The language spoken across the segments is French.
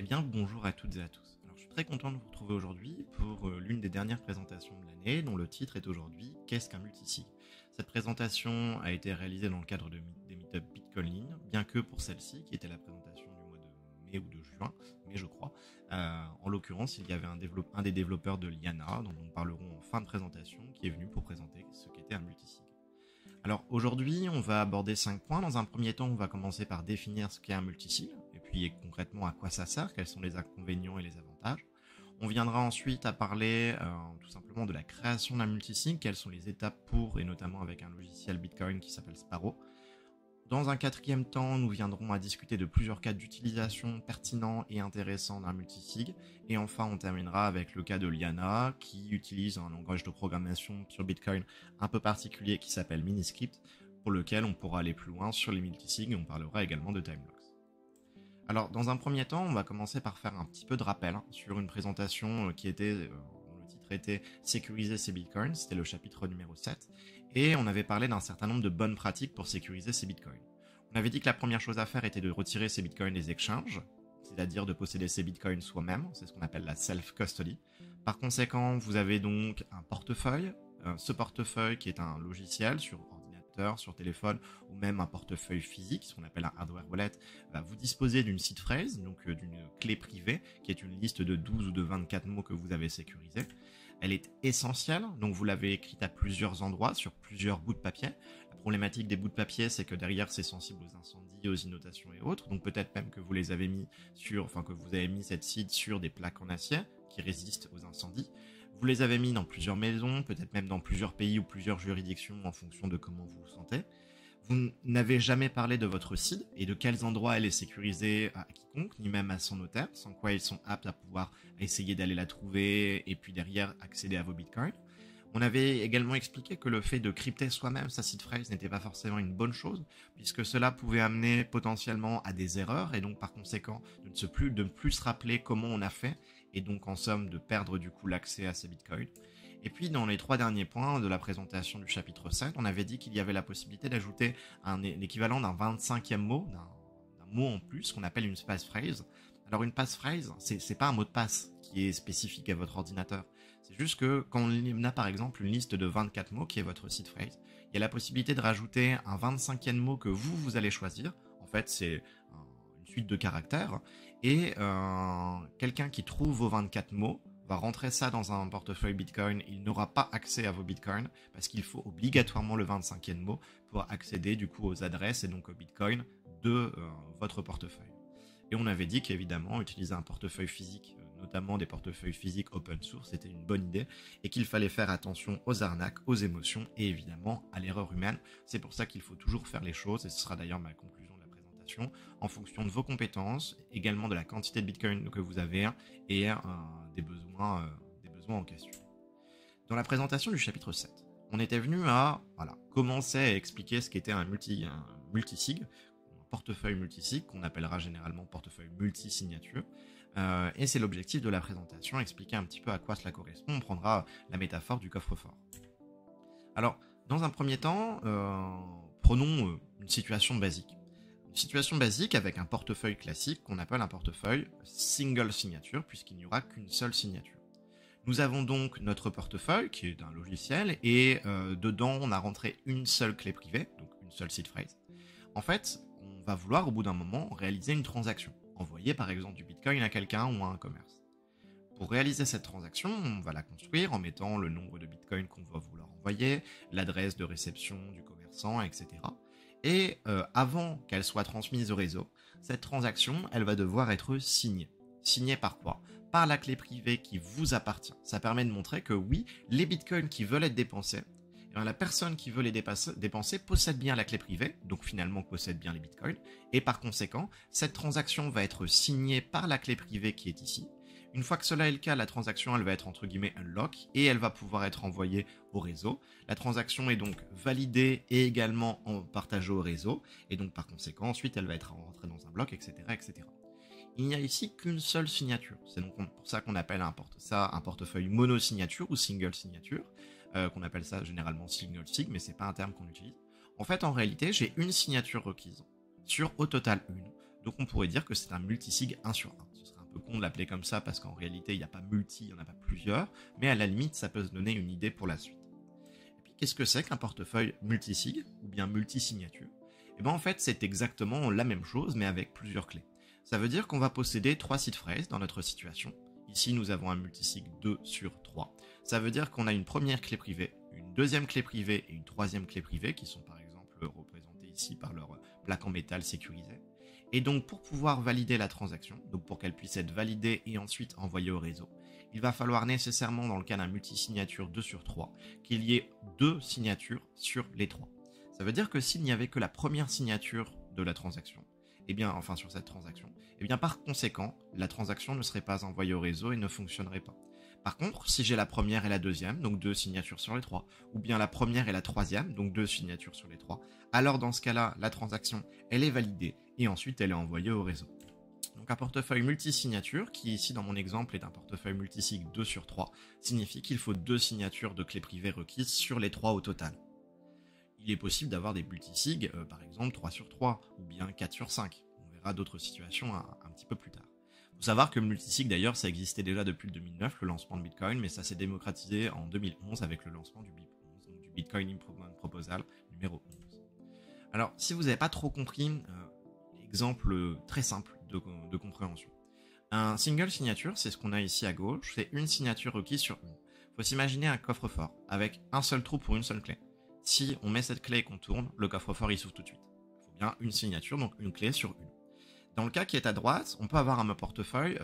Eh bien, bonjour à toutes et à tous. Alors, je suis très content de vous retrouver aujourd'hui pour l'une des dernières présentations de l'année, dont le titre est aujourd'hui Qu'est-ce qu'un multisig? Cette présentation a été réalisée dans le cadre des meetups Bitcoin, bien que pour celle-ci, qui était la présentation du mois de mai ou de juin, mai je crois, en l'occurrence, il y avait un des développeurs de Liana, dont nous parlerons en fin de présentation, qui est venu pour présenter ce qu'était un multisig. Alors aujourd'hui, on va aborder 5 points. Dans un premier temps, on va commencer par définir ce qu'est un multisig, et puis concrètement à quoi ça sert, quels sont les inconvénients et les avantages. On viendra ensuite à parler tout simplement de la création d'un multisig, quelles sont les étapes pour, et notamment avec un logiciel Bitcoin qui s'appelle Sparrow. Dans un quatrième temps, nous viendrons à discuter de plusieurs cas d'utilisation pertinents et intéressants d'un multisig. Et enfin, on terminera avec le cas de Liana, qui utilise un langage de programmation sur Bitcoin un peu particulier qui s'appelle Miniscript, pour lequel on pourra aller plus loin sur les multisigs et on parlera également de timelocks. Alors, dans un premier temps, on va commencer par faire un petit peu de rappel sur une présentation qui était, dont le titre était Sécuriser ses bitcoins, c'était le chapitre numéro 7, et on avait parlé d'un certain nombre de bonnes pratiques pour sécuriser ses bitcoins. On avait dit que la première chose à faire était de retirer ses bitcoins des exchanges, c'est-à-dire de posséder ses bitcoins soi-même, c'est ce qu'on appelle la self-custody. Par conséquent, vous avez donc un portefeuille, ce portefeuille qui est un logiciel sur ordinateur, sur téléphone, ou même un portefeuille physique, ce qu'on appelle un hardware wallet, vous disposez d'une seed phrase, donc d'une clé privée, qui est une liste de 12 ou de 24 mots que vous avez sécurisés. Elle est essentielle, donc vous l'avez écrite à plusieurs endroits, sur plusieurs bouts de papier. La problématique des bouts de papier, c'est que derrière, c'est sensible aux incendies, aux inondations et autres, donc peut-être même que vous les avez mis que vous avez mis cette seed sur des plaques en acier qui résistent aux incendies. Vous les avez mis dans plusieurs maisons, peut-être même dans plusieurs pays ou plusieurs juridictions en fonction de comment vous vous sentez. Vous n'avez jamais parlé de votre seed et de quels endroits elle est sécurisée à quiconque, ni même à son notaire, sans quoi ils sont aptes à pouvoir essayer d'aller la trouver et puis derrière accéder à vos bitcoins. On avait également expliqué que le fait de crypter soi-même sa seed phrase n'était pas forcément une bonne chose, puisque cela pouvait amener potentiellement à des erreurs, et donc par conséquent de ne plus se rappeler comment on a fait, et donc en somme de perdre du coup l'accès à ces bitcoins. Et puis dans les 3 derniers points de la présentation du chapitre 7, on avait dit qu'il y avait la possibilité d'ajouter l'équivalent d'un 25e mot, d'un mot en plus, qu'on appelle une passphrase. Alors une passphrase, c'est pas un mot de passe qui est spécifique à votre ordinateur. C'est juste que quand on a par exemple une liste de 24 mots qui est votre seed phrase, il y a la possibilité de rajouter un 25e mot que vous allez choisir. En fait, c'est une suite de caractères. Et quelqu'un qui trouve vos 24 mots va rentrer ça dans un portefeuille Bitcoin. Il n'aura pas accès à vos Bitcoins parce qu'il faut obligatoirement le 25e mot pour accéder du coup aux adresses et donc aux Bitcoins de votre portefeuille. Et on avait dit qu'évidemment, utiliser un portefeuille physique, notamment des portefeuilles physiques open source, c'était une bonne idée et qu'il fallait faire attention aux arnaques, aux émotions et évidemment à l'erreur humaine. C'est pour ça qu'il faut toujours faire les choses, et ce sera d'ailleurs ma conclusion de la présentation, en fonction de vos compétences, également de la quantité de Bitcoin que vous avez et des besoins en question. Dans la présentation du chapitre 7, on était venu à commencer à expliquer ce qu'était un multisig, portefeuille multisig, qu'on appellera généralement portefeuille multi-signature. Et c'est l'objectif de la présentation, expliquer un petit peu à quoi cela correspond. On prendra la métaphore du coffre-fort. Alors, dans un premier temps, prenons une situation basique. Une situation basique avec un portefeuille classique qu'on appelle un portefeuille single signature, puisqu'il n'y aura qu'une seule signature. Nous avons donc notre portefeuille, qui est un logiciel, et dedans, on a rentré une seule clé privée, donc une seule seed phrase. En fait, on va vouloir au bout d'un moment réaliser une transaction, envoyer par exemple du Bitcoin à quelqu'un ou à un commerce. Pour réaliser cette transaction, on va la construire en mettant le nombre de Bitcoin qu'on va vouloir envoyer, l'adresse de réception du commerçant, etc. Et avant qu'elle soit transmise au réseau, cette transaction, elle va devoir être signée. Signée par quoi ? Par la clé privée qui vous appartient. Ça permet de montrer que oui, les Bitcoins qui veulent être dépensés, la personne qui veut les dépenser possède bien la clé privée, donc finalement possède bien les bitcoins, et par conséquent, cette transaction va être signée par la clé privée qui est ici. Une fois que cela est le cas, la transaction elle va être entre guillemets unlock et elle va pouvoir être envoyée au réseau. La transaction est donc validée et également partagée au réseau, et donc par conséquent, ensuite elle va être rentrée dans un bloc, etc., etc. Il n'y a ici qu'une seule signature. C'est donc pour ça qu'on appelle un portefeuille mono-signature ou single signature. Qu'on appelle ça généralement single sig, mais c'est pas un terme qu'on utilise. En fait, en réalité, j'ai une signature requise sur au total une. Donc on pourrait dire que c'est un multisig 1 sur 1. Ce serait un peu con de l'appeler comme ça parce qu'en réalité, il n'y a pas multi, il n'y en a pas plusieurs, mais à la limite, ça peut se donner une idée pour la suite. Et puis, qu'est-ce que c'est qu'un portefeuille multisig ou bien multisignature? Et bien en fait, c'est exactement la même chose, mais avec plusieurs clés. Ça veut dire qu'on va posséder 3 seed phrases dans notre situation. Ici, nous avons un multisig 2 sur 3. Ça veut dire qu'on a une première clé privée, une deuxième clé privée et une troisième clé privée qui sont par exemple représentées ici par leur plaque en métal sécurisée. Et donc pour pouvoir valider la transaction, donc pour qu'elle puisse être validée et ensuite envoyée au réseau, il va falloir nécessairement dans le cas d'un multisignature 2 sur 3 qu'il y ait 2 signatures sur les 3. Ça veut dire que s'il n'y avait que la première signature de la transaction, sur cette transaction, par conséquent, la transaction ne serait pas envoyée au réseau et ne fonctionnerait pas. Par contre, si j'ai la première et la deuxième, donc 2 signatures sur les 3, ou bien la première et la troisième, donc 2 signatures sur les 3, alors dans ce cas-là, la transaction, elle est validée et ensuite elle est envoyée au réseau. Donc un portefeuille multisignature, qui ici dans mon exemple est un portefeuille multisig 2 sur 3, signifie qu'il faut 2 signatures de clés privées requises sur les 3 au total. Il est possible d'avoir des multisig, par exemple 3 sur 3, ou bien 4 sur 5. On verra d'autres situations un petit peu plus tard. Il faut savoir que le multisig d'ailleurs, ça existait déjà depuis le 2009, le lancement de Bitcoin, mais ça s'est démocratisé en 2011 avec le lancement du BIP11, donc du Bitcoin Improvement Proposal numéro 11. Alors, si vous n'avez pas trop compris, l'exemple très simple de compréhension. Un single signature, c'est ce qu'on a ici à gauche, c'est une signature requise sur une. Il faut s'imaginer un coffre-fort avec un seul trou pour une seule clé. Si on met cette clé et qu'on tourne, le coffre-fort il s'ouvre tout de suite. Il faut bien une signature, donc une clé sur une. Dans le cas qui est à droite, on peut avoir un portefeuille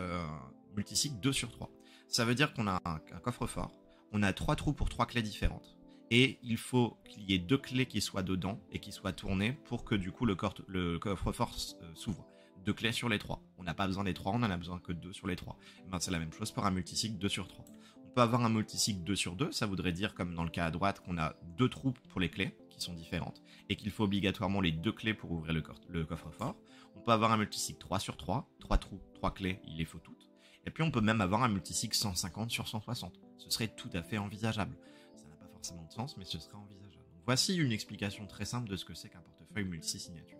multisig 2 sur 3. Ça veut dire qu'on a un coffre-fort, on a 3 trous pour 3 clés différentes. Et il faut qu'il y ait 2 clés qui soient dedans et qui soient tournées pour que du coup le coffre-fort s'ouvre. 2 clés sur les 3. On n'a pas besoin des 3, on en a besoin que 2 sur les 3. C'est la même chose pour un multisig 2 sur 3. On peut avoir un multisig 2 sur 2, ça voudrait dire comme dans le cas à droite qu'on a 2 trous pour les clés qui sont différentes et qu'il faut obligatoirement les 2 clés pour ouvrir le coffre-fort. On peut avoir un multisig 3 sur 3, 3 trous, 3 clés, il les faut toutes. Et puis on peut même avoir un multisig 150 sur 160. Ce serait tout à fait envisageable. Ça n'a pas forcément de sens, mais ce serait envisageable. Donc, voici une explication très simple de ce que c'est qu'un portefeuille multisignature.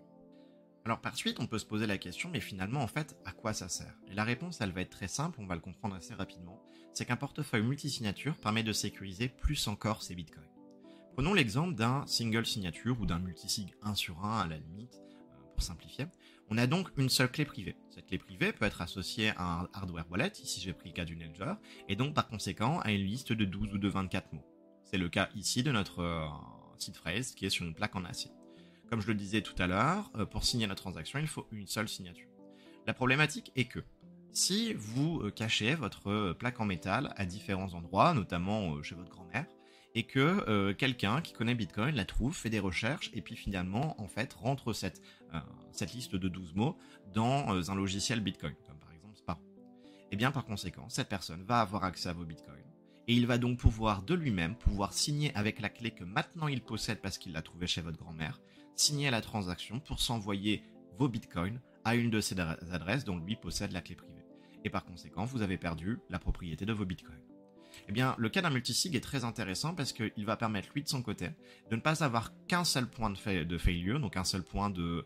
Alors par suite, on peut se poser la question, mais finalement, en fait, à quoi ça sert? Et la réponse, elle va être très simple, on va le comprendre assez rapidement. C'est qu'un portefeuille multisignature permet de sécuriser plus encore ses bitcoins. Prenons l'exemple d'un single signature ou d'un multisig 1 sur 1 à la limite, pour simplifier. On a donc une seule clé privée. Cette clé privée peut être associée à un hardware wallet, ici j'ai pris le cas du Ledger, et donc par conséquent à une liste de 12 ou de 24 mots. C'est le cas ici de notre seed phrase qui est sur une plaque en acier. Comme je le disais tout à l'heure, pour signer la transaction, il faut une seule signature. La problématique est que si vous cachez votre plaque en métal à différents endroits, notamment chez votre grand-mère, et que quelqu'un qui connaît Bitcoin la trouve, fait des recherches, et puis finalement, en fait, rentre cette liste de 12 mots dans un logiciel Bitcoin, comme par exemple Sparrow. Et bien par conséquent, cette personne va avoir accès à vos Bitcoins, et il va donc pouvoir de lui-même signer avec la clé que maintenant il possède parce qu'il l'a trouvée chez votre grand-mère, signer la transaction pour s'envoyer vos bitcoins à une de ces adresses dont lui possède la clé privée. Et par conséquent, vous avez perdu la propriété de vos bitcoins. Eh bien, le cas d'un multisig est très intéressant parce qu'il va permettre, lui, de son côté, de ne pas avoir qu'un seul point de failure, donc un seul point de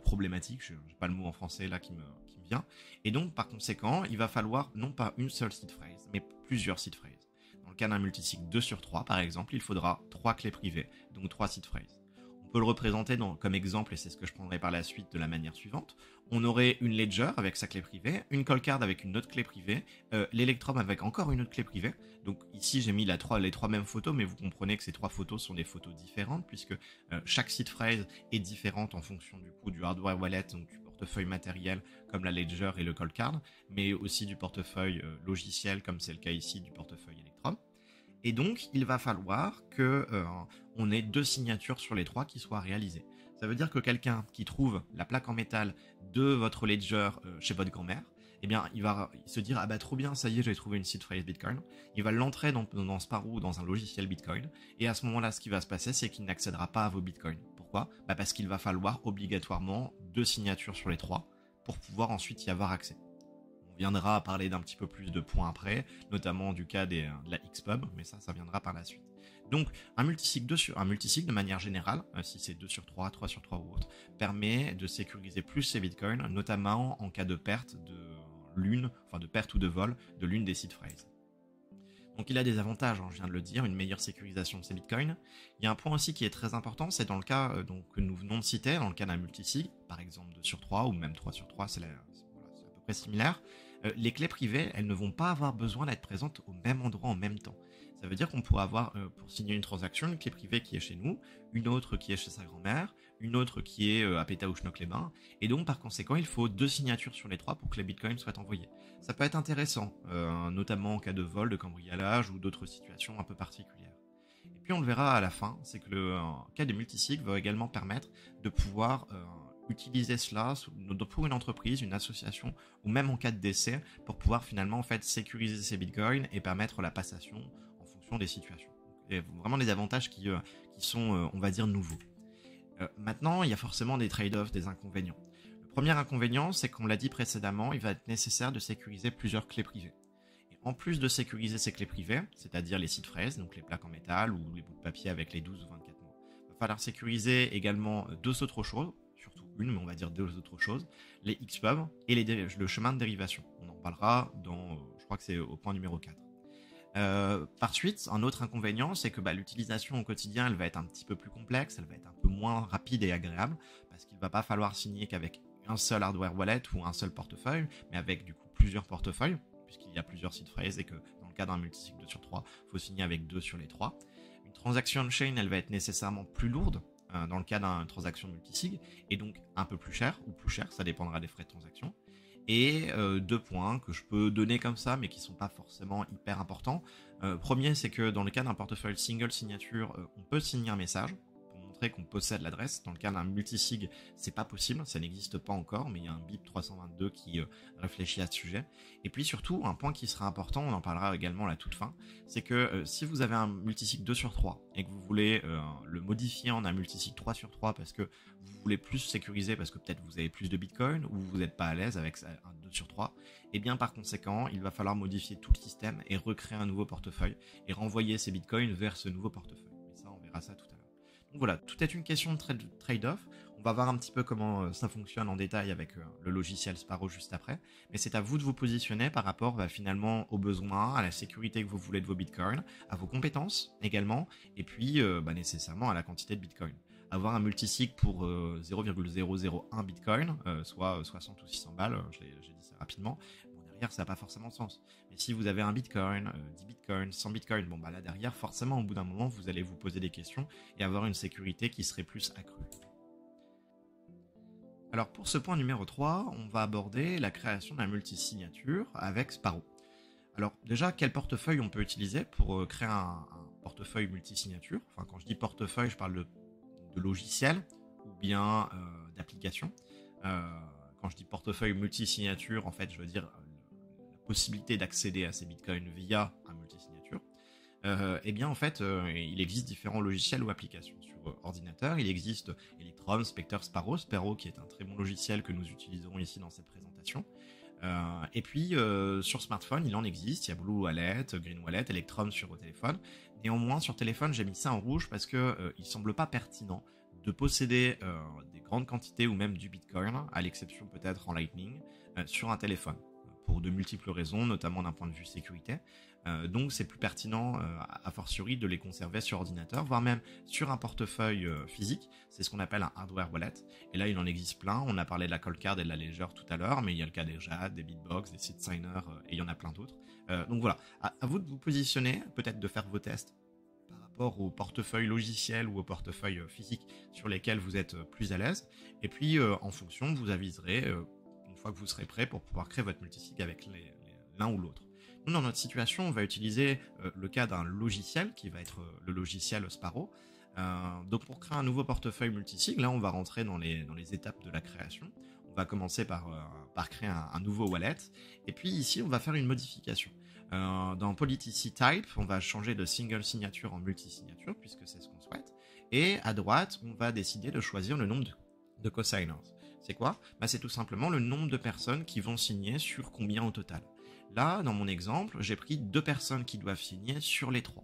problématique, je n'ai pas le mot en français là qui me vient, et donc par conséquent, il va falloir non pas une seule seed phrase, mais plusieurs seed phrases. Dans le cas d'un multisig 2 sur 3, par exemple, il faudra 3 clés privées, donc 3 seed phrases. On peut le représenter comme exemple, et c'est ce que je prendrai par la suite de la manière suivante. On aurait une Ledger avec sa clé privée, une Coldcard avec une autre clé privée, l'Electrum avec encore une autre clé privée. Donc ici j'ai mis les trois mêmes photos, mais vous comprenez que ces 3 photos sont des photos différentes, puisque chaque seed phrase est différente en fonction du hardware wallet, donc du portefeuille matériel comme la Ledger et le Coldcard, mais aussi du portefeuille logiciel comme c'est le cas ici du portefeuille Electrum. Et donc, il va falloir qu'on ait 2 signatures sur les 3 qui soient réalisées. Ça veut dire que quelqu'un qui trouve la plaque en métal de votre Ledger chez votre grand-mère, eh bien, il va se dire « Ah bah trop bien, ça y est, j'ai trouvé une seed phrase Bitcoin ». Il va l'entrer dans Sparrow ou dans un logiciel Bitcoin. Et à ce moment-là, ce qui va se passer, c'est qu'il n'accédera pas à vos Bitcoins. Pourquoi ? Parce qu'il va falloir obligatoirement 2 signatures sur les 3 pour pouvoir ensuite y avoir accès. On viendra à parler d'un petit peu plus de points après, notamment du cas de la Xpub, mais ça viendra par la suite. Donc un multisig de manière générale, si c'est 2 sur 3, 3 sur 3 ou autre, permet de sécuriser plus ses bitcoins, notamment en cas de perte de perte ou de vol de l'une des seed phrases. Donc il a des avantages, je viens de le dire, une meilleure sécurisation de ses bitcoins. Il y a un point aussi qui est très important, c'est dans le cas que nous venons de citer, dans le cas d'un multisig, par exemple 2 sur 3 ou même 3 sur 3, c'est à peu près similaire. Les clés privées, elles ne vont pas avoir besoin d'être présentes au même endroit en même temps. Ça veut dire qu'on pourrait avoir, pour signer une transaction, une clé privée qui est chez nous, une autre qui est chez sa grand-mère, une autre qui est à Pétaouchnok-les-Bains, et donc par conséquent, il faut 2 signatures sur les 3 pour que les bitcoins soient envoyés. Ça peut être intéressant, notamment en cas de vol, de cambriolage ou d'autres situations un peu particulières. Et puis on le verra à la fin, c'est que le cas des multisigs va également permettre de pouvoir utiliser cela pour une entreprise, une association, ou même en cas de décès, pour pouvoir finalement en fait sécuriser ces bitcoins et permettre la passation en fonction des situations. Et vraiment des avantages qui sont, on va dire, nouveaux. Maintenant, il y a forcément des trade-offs, des inconvénients. Le premier inconvénient, c'est qu'on l'a dit précédemment, il va être nécessaire de sécuriser plusieurs clés privées. Et en plus de sécuriser ces clés privées, c'est-à-dire les seed phrases, donc les plaques en métal ou les bouts de papier avec les 12 ou 24 mots, il va falloir sécuriser également 2 autres choses, surtout une, mais on va dire 2 autres choses, les Xpub et le chemin de dérivation. On en parlera dans, je crois que c'est au point numéro 4. Par suite, un autre inconvénient, c'est que l'utilisation au quotidien, elle va être un petit peu plus complexe, elle va être un peu moins rapide et agréable, parce qu'il ne va pas falloir signer qu'avec un seul hardware wallet ou un seul portefeuille, mais avec du coup plusieurs portefeuilles, puisqu'il y a plusieurs seed phrases et que dans le cas d'un multisig 2 sur 3, il faut signer avec 2 sur les 3. Une transaction on-chain, elle va être nécessairement plus lourde dans le cas d'une transaction multisig, et donc un peu plus cher, ou plus cher, ça dépendra des frais de transaction. Et 2 points que je peux donner comme ça, mais qui ne sont pas forcément hyper importants. Premier, c'est que dans le cas d'un portefeuille single signature, on peut signer un message pour montrer qu'on possède l'adresse. Dans le cas d'un multisig, c'est pas possible, ça n'existe pas encore, mais il y a un BIP 322 qui réfléchit à ce sujet. Et puis surtout, un point qui sera important, on en parlera également à la toute fin, c'est que si vous avez un multisig 2 sur 3 et que vous voulez le modifier en un multisig 3 sur 3 parce que vous voulez plus sécuriser, parce que peut-être vous avez plus de bitcoin ou vous n'êtes pas à l'aise avec un 2 sur 3, et bien par conséquent, il va falloir modifier tout le système et recréer un nouveau portefeuille et renvoyer ces bitcoins vers ce nouveau portefeuille. Mais ça, on verra ça tout à l'heure. Donc voilà, tout est une question de trade-off. On va voir un petit peu comment ça fonctionne en détail avec le logiciel Sparrow juste après, mais c'est à vous de vous positionner par rapport finalement aux besoins, à la sécurité que vous voulez de vos bitcoins, à vos compétences également, et puis nécessairement à la quantité de bitcoin. Avoir un multisig pour 0,001 bitcoin, soit 60 ou 600 balles, j'ai dit ça rapidement, bon, derrière ça n'a pas forcément de sens. Mais si vous avez un bitcoin, 10 bitcoins, 100 bitcoins, bon là derrière forcément au bout d'un moment vous allez vous poser des questions et avoir une sécurité qui serait plus accrue. Alors pour ce point numéro 3, on va aborder la création d'un multisignature avec Sparrow. Alors déjà, quel portefeuille on peut utiliser pour créer un portefeuille multisignature? Enfin, quand je dis portefeuille, je parle de logiciel ou bien d'application. Quand je dis portefeuille multisignature, en fait, je veux dire la possibilité d'accéder à ces bitcoins via un multisignature. Eh bien, en fait, il existe différents logiciels ou applications. Sur ordinateur, il existe Electrum, Spectre, Sparrow qui est un très bon logiciel que nous utiliserons ici dans cette présentation. Et puis, sur smartphone, il en existe. Il y a Blue Wallet, Green Wallet, Electrum sur téléphone. Néanmoins, sur téléphone, j'ai mis ça en rouge parce que il semble pas pertinent de posséder des grandes quantités ou même du Bitcoin, à l'exception peut-être en Lightning, sur un téléphone, pour de multiples raisons, notamment d'un point de vue sécurité. Donc c'est plus pertinent a fortiori de les conserver sur ordinateur, voire même sur un portefeuille physique. C'est ce qu'on appelle un hardware wallet. Et là, il en existe plein. On a parlé de la Coldcard et de la Ledger tout à l'heure, mais il y a le cas des Jade, des Bitbox, des SeedSigner, et il y en a plein d'autres. Donc voilà, à vous de vous positionner, peut-être de faire vos tests par rapport au portefeuille logiciel ou au portefeuille physique sur lesquels vous êtes plus à l'aise. Et puis, en fonction, vous aviserez une fois que vous serez prêt pour pouvoir créer votre multisig avec l'un ou l'autre. Nous, dans notre situation, on va utiliser le cas d'un logiciel qui va être le logiciel Sparrow. Donc, pour créer un nouveau portefeuille multisig, là, on va rentrer dans les étapes de la création. On va commencer par créer un nouveau wallet. Et puis ici, on va faire une modification. Dans Policy Type, on va changer de single signature en multisignature, puisque c'est ce qu'on souhaite. Et à droite, on va décider de choisir le nombre de cosigners. C'est quoi? Bah, c'est tout simplement le nombre de personnes qui vont signer sur combien au total. Là, dans mon exemple, j'ai pris 2 personnes qui doivent signer sur les 3.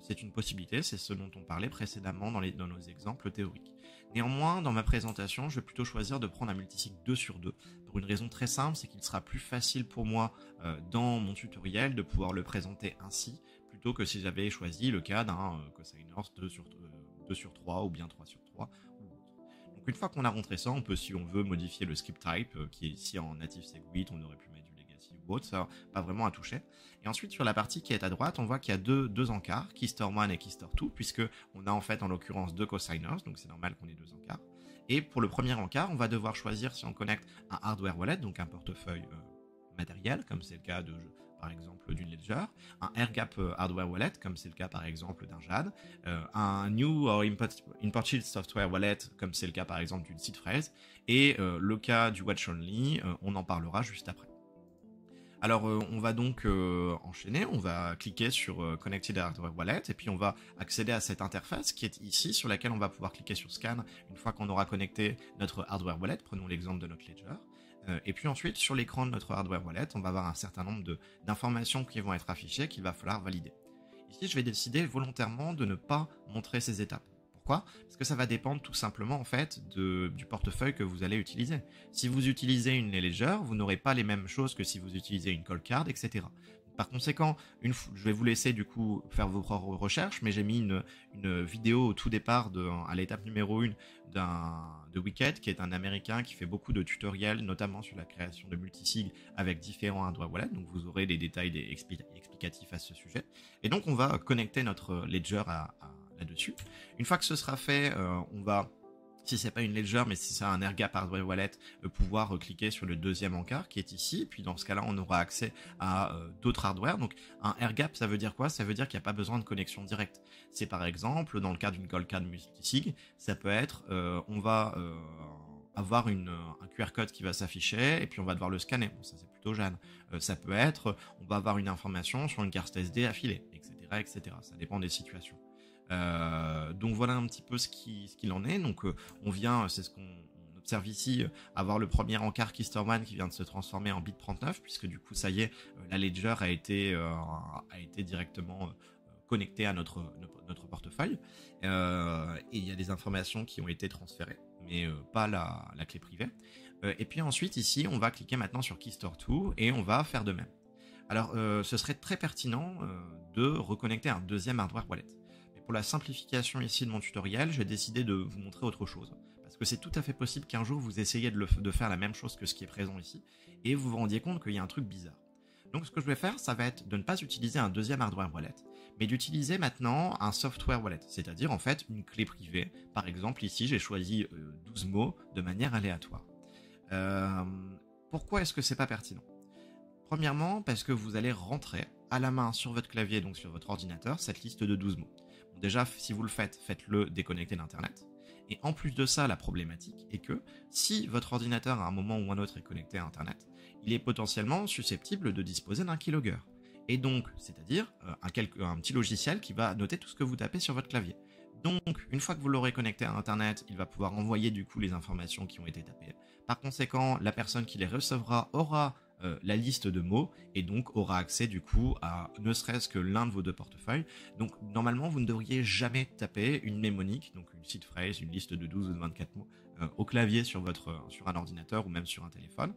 C'est une possibilité, c'est ce dont on parlait précédemment dans nos exemples théoriques. Néanmoins, dans ma présentation, je vais plutôt choisir de prendre un multisig 2 sur 2, pour une raison très simple, c'est qu'il sera plus facile pour moi dans mon tutoriel de pouvoir le présenter ainsi, plutôt que si j'avais choisi le cas d'un cosigners 2 sur 3 ou bien 3 sur 3 ou autre. Donc une fois qu'on a rentré ça, on peut, si on veut, modifier le script type, qui est ici en native seg8, on aurait pu mettre du legacy ou autre, ça pas vraiment à toucher. Et ensuite, sur la partie qui est à droite, on voit qu'il y a deux encarts, keystore1 et keystore2, puisque on a en fait en l'occurrence 2 cosigners, donc c'est normal qu'on ait 2 encarts. Et pour le premier encart, on va devoir choisir si on connecte un hardware wallet, donc un portefeuille matériel, comme c'est le cas par exemple d'une Ledger, un airgap hardware wallet, comme c'est le cas par exemple d'un Jade, un new or imported software wallet, comme c'est le cas par exemple d'une seedphrase, et le cas du watch only, on en parlera juste après. Alors on va donc enchaîner, on va cliquer sur Connected Hardware Wallet et puis on va accéder à cette interface qui est ici sur laquelle on va pouvoir cliquer sur Scan une fois qu'on aura connecté notre Hardware Wallet, prenons l'exemple de notre Ledger. Et puis ensuite sur l'écran de notre Hardware Wallet, on va avoir un certain nombre d'informations qui vont être affichées qu'il va falloir valider. Ici je vais décider volontairement de ne pas montrer ces étapes. Pourquoi? Parce que ça va dépendre tout simplement en fait du portefeuille que vous allez utiliser. Si vous utilisez une Ledger, vous n'aurez pas les mêmes choses que si vous utilisez une Coldcard, etc. Par conséquent, je vais vous laisser du coup faire vos propres recherches, mais j'ai mis une vidéo au tout départ, à l'étape numéro 1 de Wicked, qui est un américain qui fait beaucoup de tutoriels, notamment sur la création de multisig avec différents hardware wallets, donc vous aurez des détails explicatifs à ce sujet. Et donc on va connecter notre Ledger là-dessus. Une fois que ce sera fait, on va, si c'est pas une Ledger, mais si c'est un airgap hardware wallet, pouvoir cliquer sur le deuxième encart qui est ici. Puis dans ce cas-là, on aura accès à d'autres hardware. Donc un airgap, ça veut dire quoi? Ça veut dire qu'il n'y a pas besoin de connexion directe. C'est par exemple, dans le cas d'une Coldcard multisig, ça peut être, on va avoir un QR code qui va s'afficher et puis on va devoir le scanner. Bon, ça c'est plutôt Jeanne. Ça peut être, on va avoir une information sur une carte SD affilée, etc., etc. Ça dépend des situations. Donc voilà un petit peu ce qu'il en est. Donc on vient, c'est ce qu'on observe ici, avoir le premier encart keystore1 qui vient de se transformer en bit 39, puisque du coup ça y est, la Ledger a été directement connectée à notre portefeuille, et il y a des informations qui ont été transférées, mais pas la clé privée. Et puis ensuite ici on va cliquer maintenant sur keystore2 et on va faire de même. Alors ce serait très pertinent de reconnecter un deuxième hardware wallet. Pour la simplification ici de mon tutoriel, j'ai décidé de vous montrer autre chose. Parce que c'est tout à fait possible qu'un jour vous essayiez de faire la même chose que ce qui est présent ici, et vous vous rendiez compte qu'il y a un truc bizarre. Donc ce que je vais faire, ça va être de ne pas utiliser un deuxième hardware wallet, mais d'utiliser maintenant un software wallet, c'est-à-dire en fait une clé privée. Par exemple ici, j'ai choisi 12 mots de manière aléatoire. Pourquoi est-ce que c'est pas pertinent? Premièrement, parce que vous allez rentrer à la main sur votre clavier, donc sur votre ordinateur, cette liste de 12 mots. Déjà, si vous le faites, faites-le déconnecté d'Internet. Et en plus de ça, la problématique est que si votre ordinateur à un moment ou un autre est connecté à Internet, il est potentiellement susceptible de disposer d'un keylogger. Et donc, c'est-à-dire un petit logiciel qui va noter tout ce que vous tapez sur votre clavier. Donc, une fois que vous l'aurez connecté à Internet, il va pouvoir envoyer du coup les informations qui ont été tapées. Par conséquent, la personne qui les recevra aura la liste de mots et donc aura accès du coup à ne serait-ce que l'un de vos deux portefeuilles. Donc normalement vous ne devriez jamais taper une mnémonique, donc une seed phrase, une liste de 12 ou de 24 mots au clavier sur un ordinateur ou même sur un téléphone.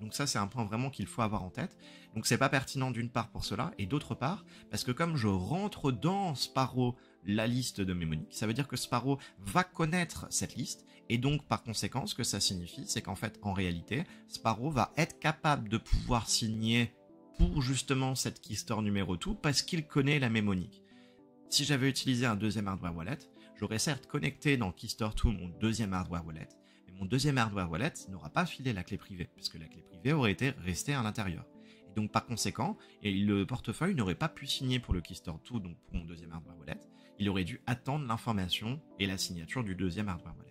Donc ça c'est un point vraiment qu'il faut avoir en tête. Donc c'est pas pertinent d'une part pour cela et d'autre part parce que comme je rentre dans Sparrow la liste de mnémoniques, ça veut dire que Sparrow va connaître cette liste. Et donc, par conséquent, ce que ça signifie, c'est qu'en fait, en réalité, Sparrow va être capable de pouvoir signer pour justement cette keystore numéro 2 parce qu'il connaît la mnémonique. Si j'avais utilisé un deuxième hardware wallet, j'aurais certes connecté dans keystore2 mon deuxième hardware wallet, mais mon deuxième hardware wallet n'aura pas filé la clé privée, puisque la clé privée aurait été restée à l'intérieur. Et donc, par conséquent, le portefeuille n'aurait pas pu signer pour le keystore2, donc pour mon deuxième hardware wallet. Il aurait dû attendre l'information et la signature du deuxième hardware wallet.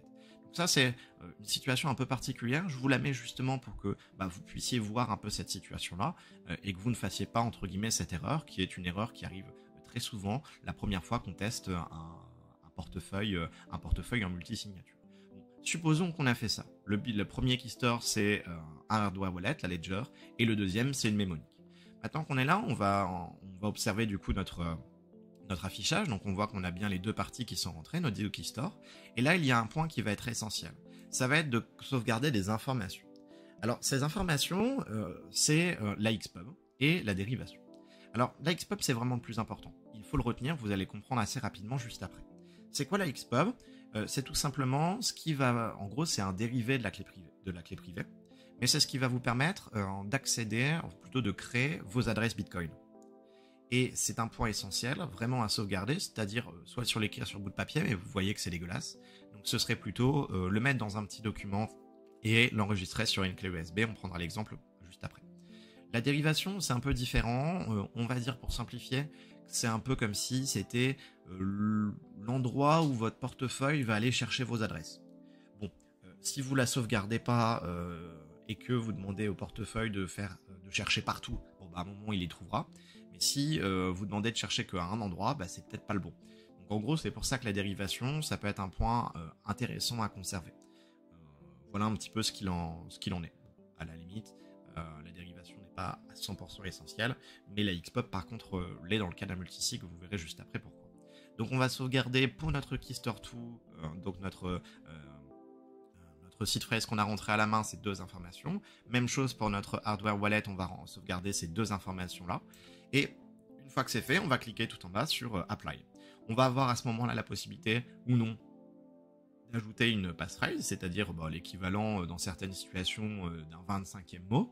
Ça, c'est une situation un peu particulière. Je vous la mets justement pour que vous puissiez voir un peu cette situation-là et que vous ne fassiez pas, entre guillemets, cette erreur, qui est une erreur qui arrive très souvent la première fois qu'on teste un portefeuille en multisignature. Bon, Supposons qu'on a fait ça. Le premier key store, c'est un hardware wallet, la Ledger, et le deuxième, c'est une mnémonique. Maintenant qu'on est là, on va observer du coup notre affichage. Donc on voit qu'on a bien les deux parties qui sont rentrées, notre deux key store. Et là, il y a un point qui va être essentiel. Ça va être de sauvegarder des informations. Alors ces informations, c'est la Xpub et la dérivation. Alors la Xpub, c'est vraiment le plus important. Il faut le retenir, vous allez comprendre assez rapidement juste après. C'est quoi la Xpub? C'est tout simplement ce qui va, en gros, c'est un dérivé de la clé privée, mais c'est ce qui va vous permettre d'accéder, ou plutôt de créer vos adresses Bitcoin. Et c'est un point essentiel, vraiment à sauvegarder, c'est-à-dire soit sur l'écrire sur bout de papier, mais vous voyez que c'est dégueulasse. Donc ce serait plutôt le mettre dans un petit document et l'enregistrer sur une clé USB. On prendra l'exemple juste après. La dérivation, c'est un peu différent. On va dire, pour simplifier, c'est un peu comme si c'était l'endroit où votre portefeuille va aller chercher vos adresses. Bon, si vous la sauvegardez pas et que vous demandez au portefeuille de chercher partout, bon, bah, à un moment il les trouvera. Mais si vous demandez de chercher qu'à un endroit, bah, c'est peut-être pas le bon. Donc en gros, c'est pour ça que la dérivation, ça peut être un point intéressant à conserver. Voilà un petit peu ce qu'il en est. À la limite, la dérivation n'est pas à 100% essentielle, mais la Xpub par contre l'est dans le cas d'un multisig, vous verrez juste après pourquoi. Donc on va sauvegarder pour notre keystore2, donc notre seed phrase qu'on a rentré à la main, ces deux informations. Même chose pour notre hardware wallet, on va sauvegarder ces deux informations-là. Et une fois que c'est fait, on va cliquer tout en bas sur Apply. On va avoir à ce moment-là la possibilité, ou non, d'ajouter une passphrase, c'est-à-dire l'équivalent dans certaines situations d'un 25e mot,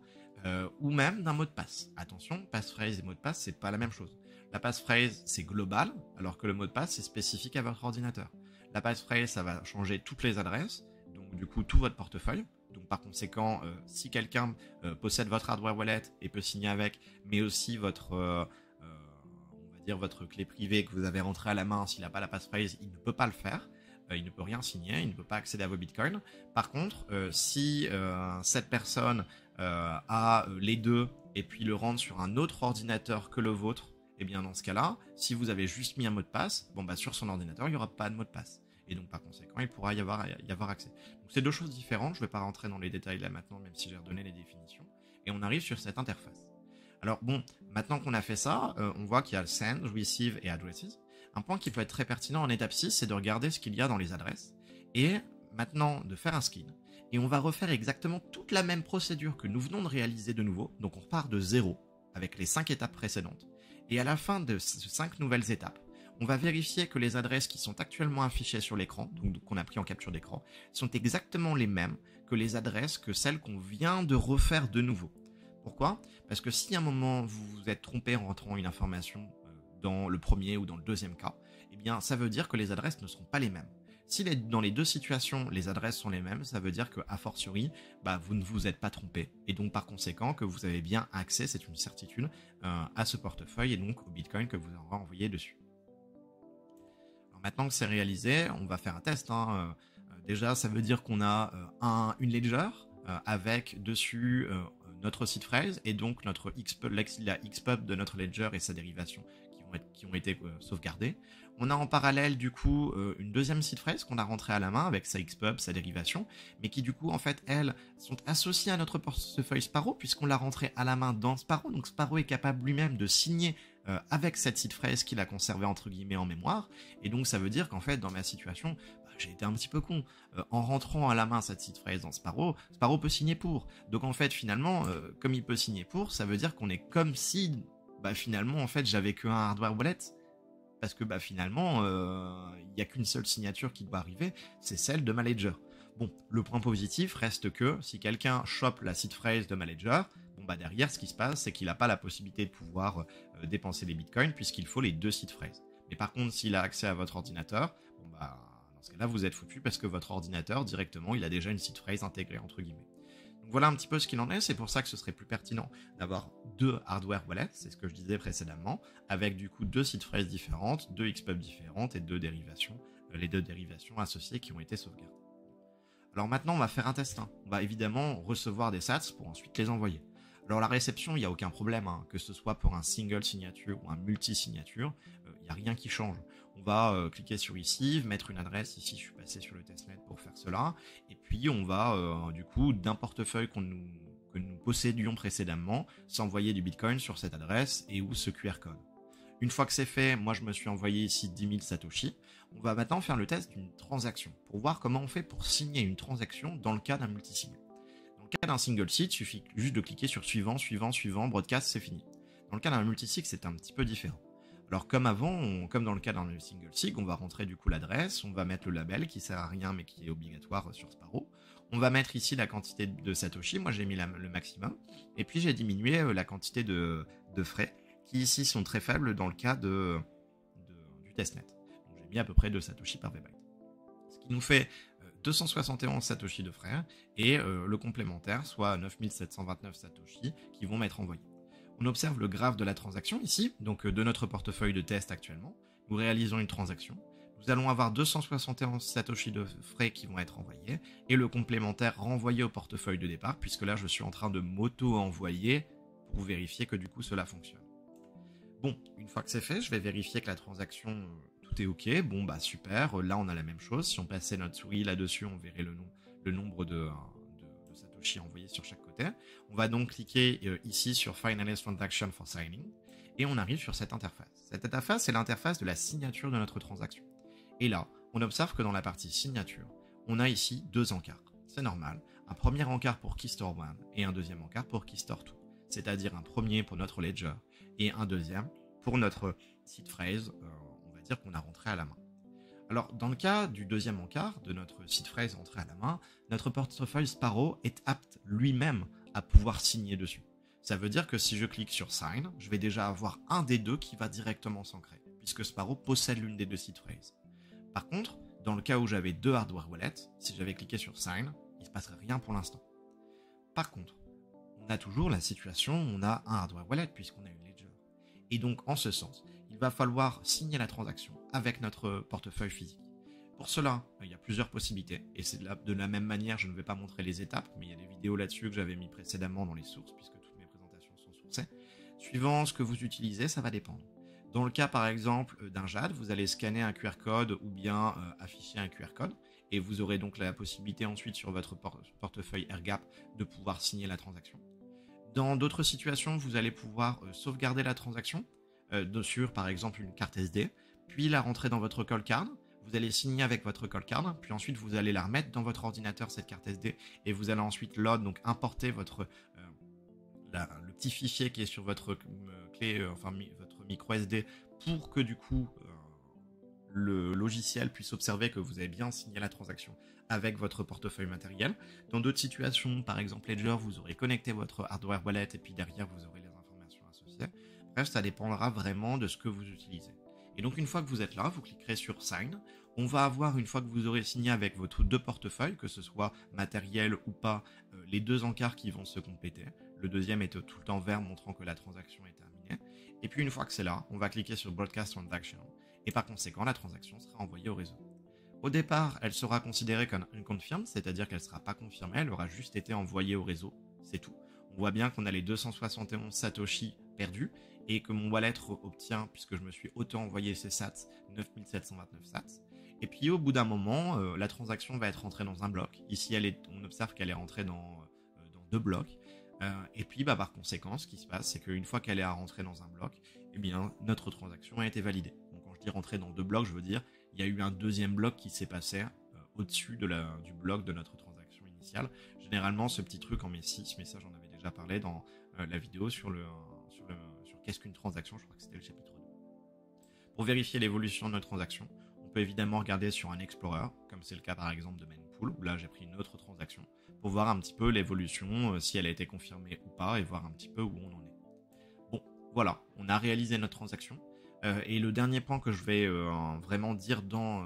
ou même d'un mot de passe. Attention, passphrase et mot de passe, c'est pas la même chose. La passphrase, c'est global, alors que le mot de passe, c'est spécifique à votre ordinateur. La passphrase, ça va changer toutes les adresses, donc du coup tout votre portefeuille. Donc par conséquent, si quelqu'un possède votre hardware wallet et peut signer avec, mais aussi votre, on va dire votre clé privée que vous avez rentrée à la main, s'il n'a pas la passphrase, il ne peut pas le faire. Il ne peut rien signer, il ne peut pas accéder à vos bitcoins. Par contre, si cette personne a les deux et puis le rentre sur un autre ordinateur que le vôtre, et bien dans ce cas-là, si vous avez juste mis un mot de passe, bon bah sur son ordinateur, il n'y aura pas de mot de passe. Et donc par conséquent, il pourra y avoir accès. Donc c'est deux choses différentes, je ne vais pas rentrer dans les détails là maintenant, même si j'ai redonné les définitions. Et on arrive sur cette interface. Alors bon, maintenant qu'on a fait ça, on voit qu'il y a le send, receive et addresses. Un point qui peut être très pertinent en étape 6, c'est de regarder ce qu'il y a dans les adresses. Et maintenant de faire un skin. Et on va refaire exactement toute la même procédure que nous venons de réaliser de nouveau. Donc on repart de 0 avec les 5 étapes précédentes. Et à la fin de ces 5 nouvelles étapes, on va vérifier que les adresses qui sont actuellement affichées sur l'écran, donc qu'on a pris en capture d'écran, sont exactement les mêmes que les adresses que celles qu'on vient de refaire de nouveau. Pourquoi? Parce que si à un moment vous vous êtes trompé en rentrant une information dans le premier ou dans le deuxième cas, eh bien ça veut dire que les adresses ne seront pas les mêmes. Si dans les deux situations, les adresses sont les mêmes, ça veut dire qu'a fortiori, vous ne vous êtes pas trompé. Et donc par conséquent que vous avez bien accès, c'est une certitude, à ce portefeuille et donc au Bitcoin que vous aurez envoyé dessus. Alors maintenant que c'est réalisé, on va faire un test. Déjà, ça veut dire qu'on a une ledger avec dessus notre seed phrase et donc la Xpub de notre ledger et sa dérivation qui ont été sauvegardées. On a en parallèle du coup une deuxième seed phrase qu'on a rentrée à la main avec sa Xpub, sa dérivation, mais qui du coup en fait elles sont associées à notre portefeuille Sparrow puisqu'on l'a rentrée à la main dans Sparrow. Donc Sparrow est capable lui-même de signer avec cette seed phrase qu'il a conservée entre guillemets en mémoire. Et donc ça veut dire qu'en fait dans ma situation, j'ai été un petit peu con. En rentrant à la main cette seed phrase dans Sparrow, Sparrow peut signer pour. Donc en fait finalement, comme il peut signer pour, ça veut dire qu'on est comme si finalement en fait j'avais qu'un hardware wallet. Parce que finalement, il n'y a qu'une seule signature qui doit arriver, c'est celle de ma ledger. Bon, le point positif reste que si quelqu'un chope la seed phrase de ma ledger, derrière ce qui se passe, c'est qu'il n'a pas la possibilité de pouvoir dépenser des bitcoins puisqu'il faut les deux seed phrases. Mais par contre, s'il a accès à votre ordinateur, dans ce cas-là, vous êtes foutu parce que votre ordinateur, directement, il a déjà une seed phrase intégrée, entre guillemets. Donc voilà un petit peu ce qu'il en est, c'est pour ça que ce serait plus pertinent d'avoir deux hardware wallets, c'est ce que je disais précédemment, avec du coup deux seed phrases différentes, deux Xpub différentes et deux dérivations, les deux dérivations associées qui ont été sauvegardées. Alors maintenant on va faire un test, on va évidemment recevoir des sats pour ensuite les envoyer. Alors la réception, il n'y a aucun problème, que ce soit pour un single signature ou un multi-signature, il n'y a rien qui change. On va cliquer sur ici, mettre une adresse. Ici, je suis passé sur le testnet pour faire cela. Et puis, on va, du coup, d'un portefeuille que nous possédions précédemment, s'envoyer du Bitcoin sur cette adresse et ou ce QR code. Une fois que c'est fait, moi, je me suis envoyé ici 10 000 Satoshi. On va maintenant faire le test d'une transaction pour voir comment on fait pour signer une transaction dans le cas d'un multisig. Dans le cas d'un single sig, il suffit juste de cliquer sur suivant, suivant, suivant, broadcast, c'est fini. Dans le cas d'un multisig, c'est un petit peu différent. Alors comme avant, comme dans le cas d'un single sig, on va rentrer du coup l'adresse, on va mettre le label qui sert à rien mais qui est obligatoire sur Sparrow. On va mettre ici la quantité de Satoshi, moi j'ai mis le maximum, et puis j'ai diminué la quantité de frais qui ici sont très faibles dans le cas du testnet. Donc j'ai mis à peu près 2 Satoshi par VByte. Ce qui nous fait 271 Satoshi de frais et le complémentaire, soit 9729 Satoshi qui vont m'être envoyés. On observe le graphe de la transaction ici, donc de notre portefeuille de test actuellement. Nous réalisons une transaction. Nous allons avoir 271 Satoshi de frais qui vont être envoyés et le complémentaire renvoyé au portefeuille de départ, puisque là je suis en train de m'auto-envoyer pour vérifier que du coup cela fonctionne. Bon, une fois que c'est fait, je vais vérifier que la transaction, tout est ok. Bon, bah super, là on a la même chose. Si on passait notre souris là-dessus, on verrait le nombre de Satoshi envoyés sur chaque côté. On va donc cliquer ici sur Finalize Transaction for Signing et on arrive sur cette interface. Cette interface, c'est l'interface de la signature de notre transaction. Et là, on observe que dans la partie signature, on a ici 2 encarts. C'est normal. Un premier encart pour Keystore 1 et un deuxième encart pour Keystore 2. C'est-à-dire un premier pour notre ledger et un deuxième pour notre seed phrase, on va dire qu'on a rentré à la main. Alors, dans le cas du deuxième encart, de notre seed phrase rentré à la main, notre portefeuille Sparrow est apte lui-même à pouvoir signer dessus. Ça veut dire que si je clique sur Sign, je vais déjà avoir un des deux qui va directement s'ancrer, puisque Sparrow possède l'une des deux seed phrases. Par contre, dans le cas où j'avais 2 hardware wallets, si j'avais cliqué sur Sign, il ne se passerait rien pour l'instant. Par contre, on a toujours la situation où on a un hardware wallet puisqu'on a une ledger. Et donc, en ce sens, il va falloir signer la transaction avec notre portefeuille physique. Pour cela, il y a plusieurs possibilités. Et c'est de la même manière, je ne vais pas montrer les étapes, mais il y a des vidéos là-dessus que j'avais mis précédemment dans les sources, puisque toutes mes présentations sont sourcées. Suivant ce que vous utilisez, ça va dépendre. Dans le cas, par exemple, d'un JAD, vous allez scanner un QR code ou bien afficher un QR code. Et vous aurez donc la possibilité ensuite sur votre portefeuille AirGap de pouvoir signer la transaction. Dans d'autres situations, vous allez pouvoir sauvegarder la transaction sur par exemple une carte SD, puis la rentrer dans votre call card. Vous allez signer avec votre call card, puis ensuite vous allez la remettre dans votre ordinateur, cette carte SD, et vous allez ensuite load, donc importer le petit fichier qui est sur votre clé, votre micro SD, pour que du coup le logiciel puisse observer que vous avez bien signé la transaction avec votre portefeuille matériel. Dans d'autres situations, par exemple Ledger, vous aurez connecté votre hardware wallet et puis derrière vous aurez les informations associées. Bref, ça dépendra vraiment de ce que vous utilisez. Et donc une fois que vous êtes là, vous cliquerez sur Sign. On va avoir, une fois que vous aurez signé avec votre 2 portefeuilles, que ce soit matériel ou pas, les 2 encarts qui vont se compléter. Le deuxième est tout le temps vert, montrant que la transaction est terminée. Et puis une fois que c'est là, on va cliquer sur Broadcast Transaction. Et par conséquent, la transaction sera envoyée au réseau. Au départ, elle sera considérée comme une confirme, c'est-à-dire qu'elle ne sera pas confirmée, elle aura juste été envoyée au réseau, c'est tout. On voit bien qu'on a les 271 Satoshi perdus, et que mon wallet obtient, puisque je me suis auto-envoyé ces sats, 9729 sats. Et puis au bout d'un moment, la transaction va être rentrée dans un bloc. Ici, on observe qu'elle est rentrée dans 2 blocs. Et puis par conséquent, ce qui se passe, c'est qu'une fois qu'elle est rentrée dans un bloc, eh bien, notre transaction a été validée. Donc quand je dis rentrer dans 2 blocs, je veux dire il y a eu un deuxième bloc qui s'est passé au-dessus du bloc de notre transaction initiale. Généralement, ce petit truc en M6, mais ça j'en avais déjà parlé dans la vidéo sur qu'est-ce qu'une transaction, je crois que c'était le chapitre 2. Pour vérifier l'évolution de notre transaction, on peut évidemment regarder sur un Explorer, comme c'est le cas par exemple de Mempool, où là j'ai pris une autre transaction, pour voir un petit peu l'évolution, si elle a été confirmée ou pas, et voir un petit peu où on en est. Bon, voilà, on a réalisé notre transaction. Et le dernier point que je vais vraiment dire dans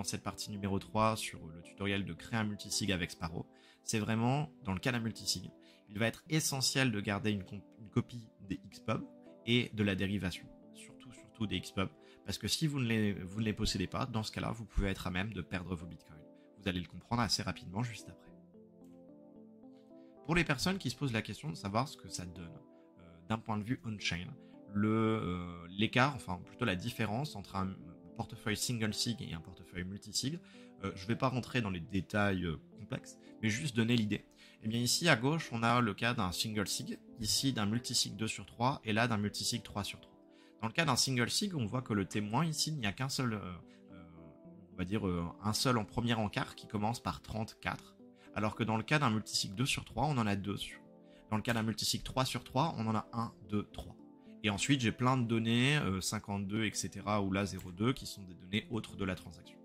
cette partie numéro 3 sur le tutoriel de créer un multisig avec Sparrow, c'est vraiment, dans le cas d'un multisig, il va être essentiel de garder une copie des Xpub et de la dérivation, surtout des Xpub, parce que si vous ne les possédez pas, dans ce cas-là, vous pouvez être à même de perdre vos bitcoins. Vous allez le comprendre assez rapidement juste après. Pour les personnes qui se posent la question de savoir ce que ça donne d'un point de vue on-chain, l'écart, enfin plutôt la différence entre un portefeuille single sig et un portefeuille multisig. Je ne vais pas rentrer dans les détails complexes, mais juste donner l'idée. Et bien ici à gauche, on a le cas d'un single sig, ici d'un multisig 2 sur 3 et là d'un multisig 3 sur 3. Dans le cas d'un single sig, on voit que le témoin ici, il n'y a qu'un seul, on va dire un seul en premier encart qui commence par 34, alors que dans le cas d'un multisig 2 sur 3, on en a 2 sur. Dans le cas d'un multisig 3 sur 3, on en a 1, 2, 3. Et ensuite, j'ai plein de données, 52, etc., ou là 0,2, qui sont des données autres de la transaction.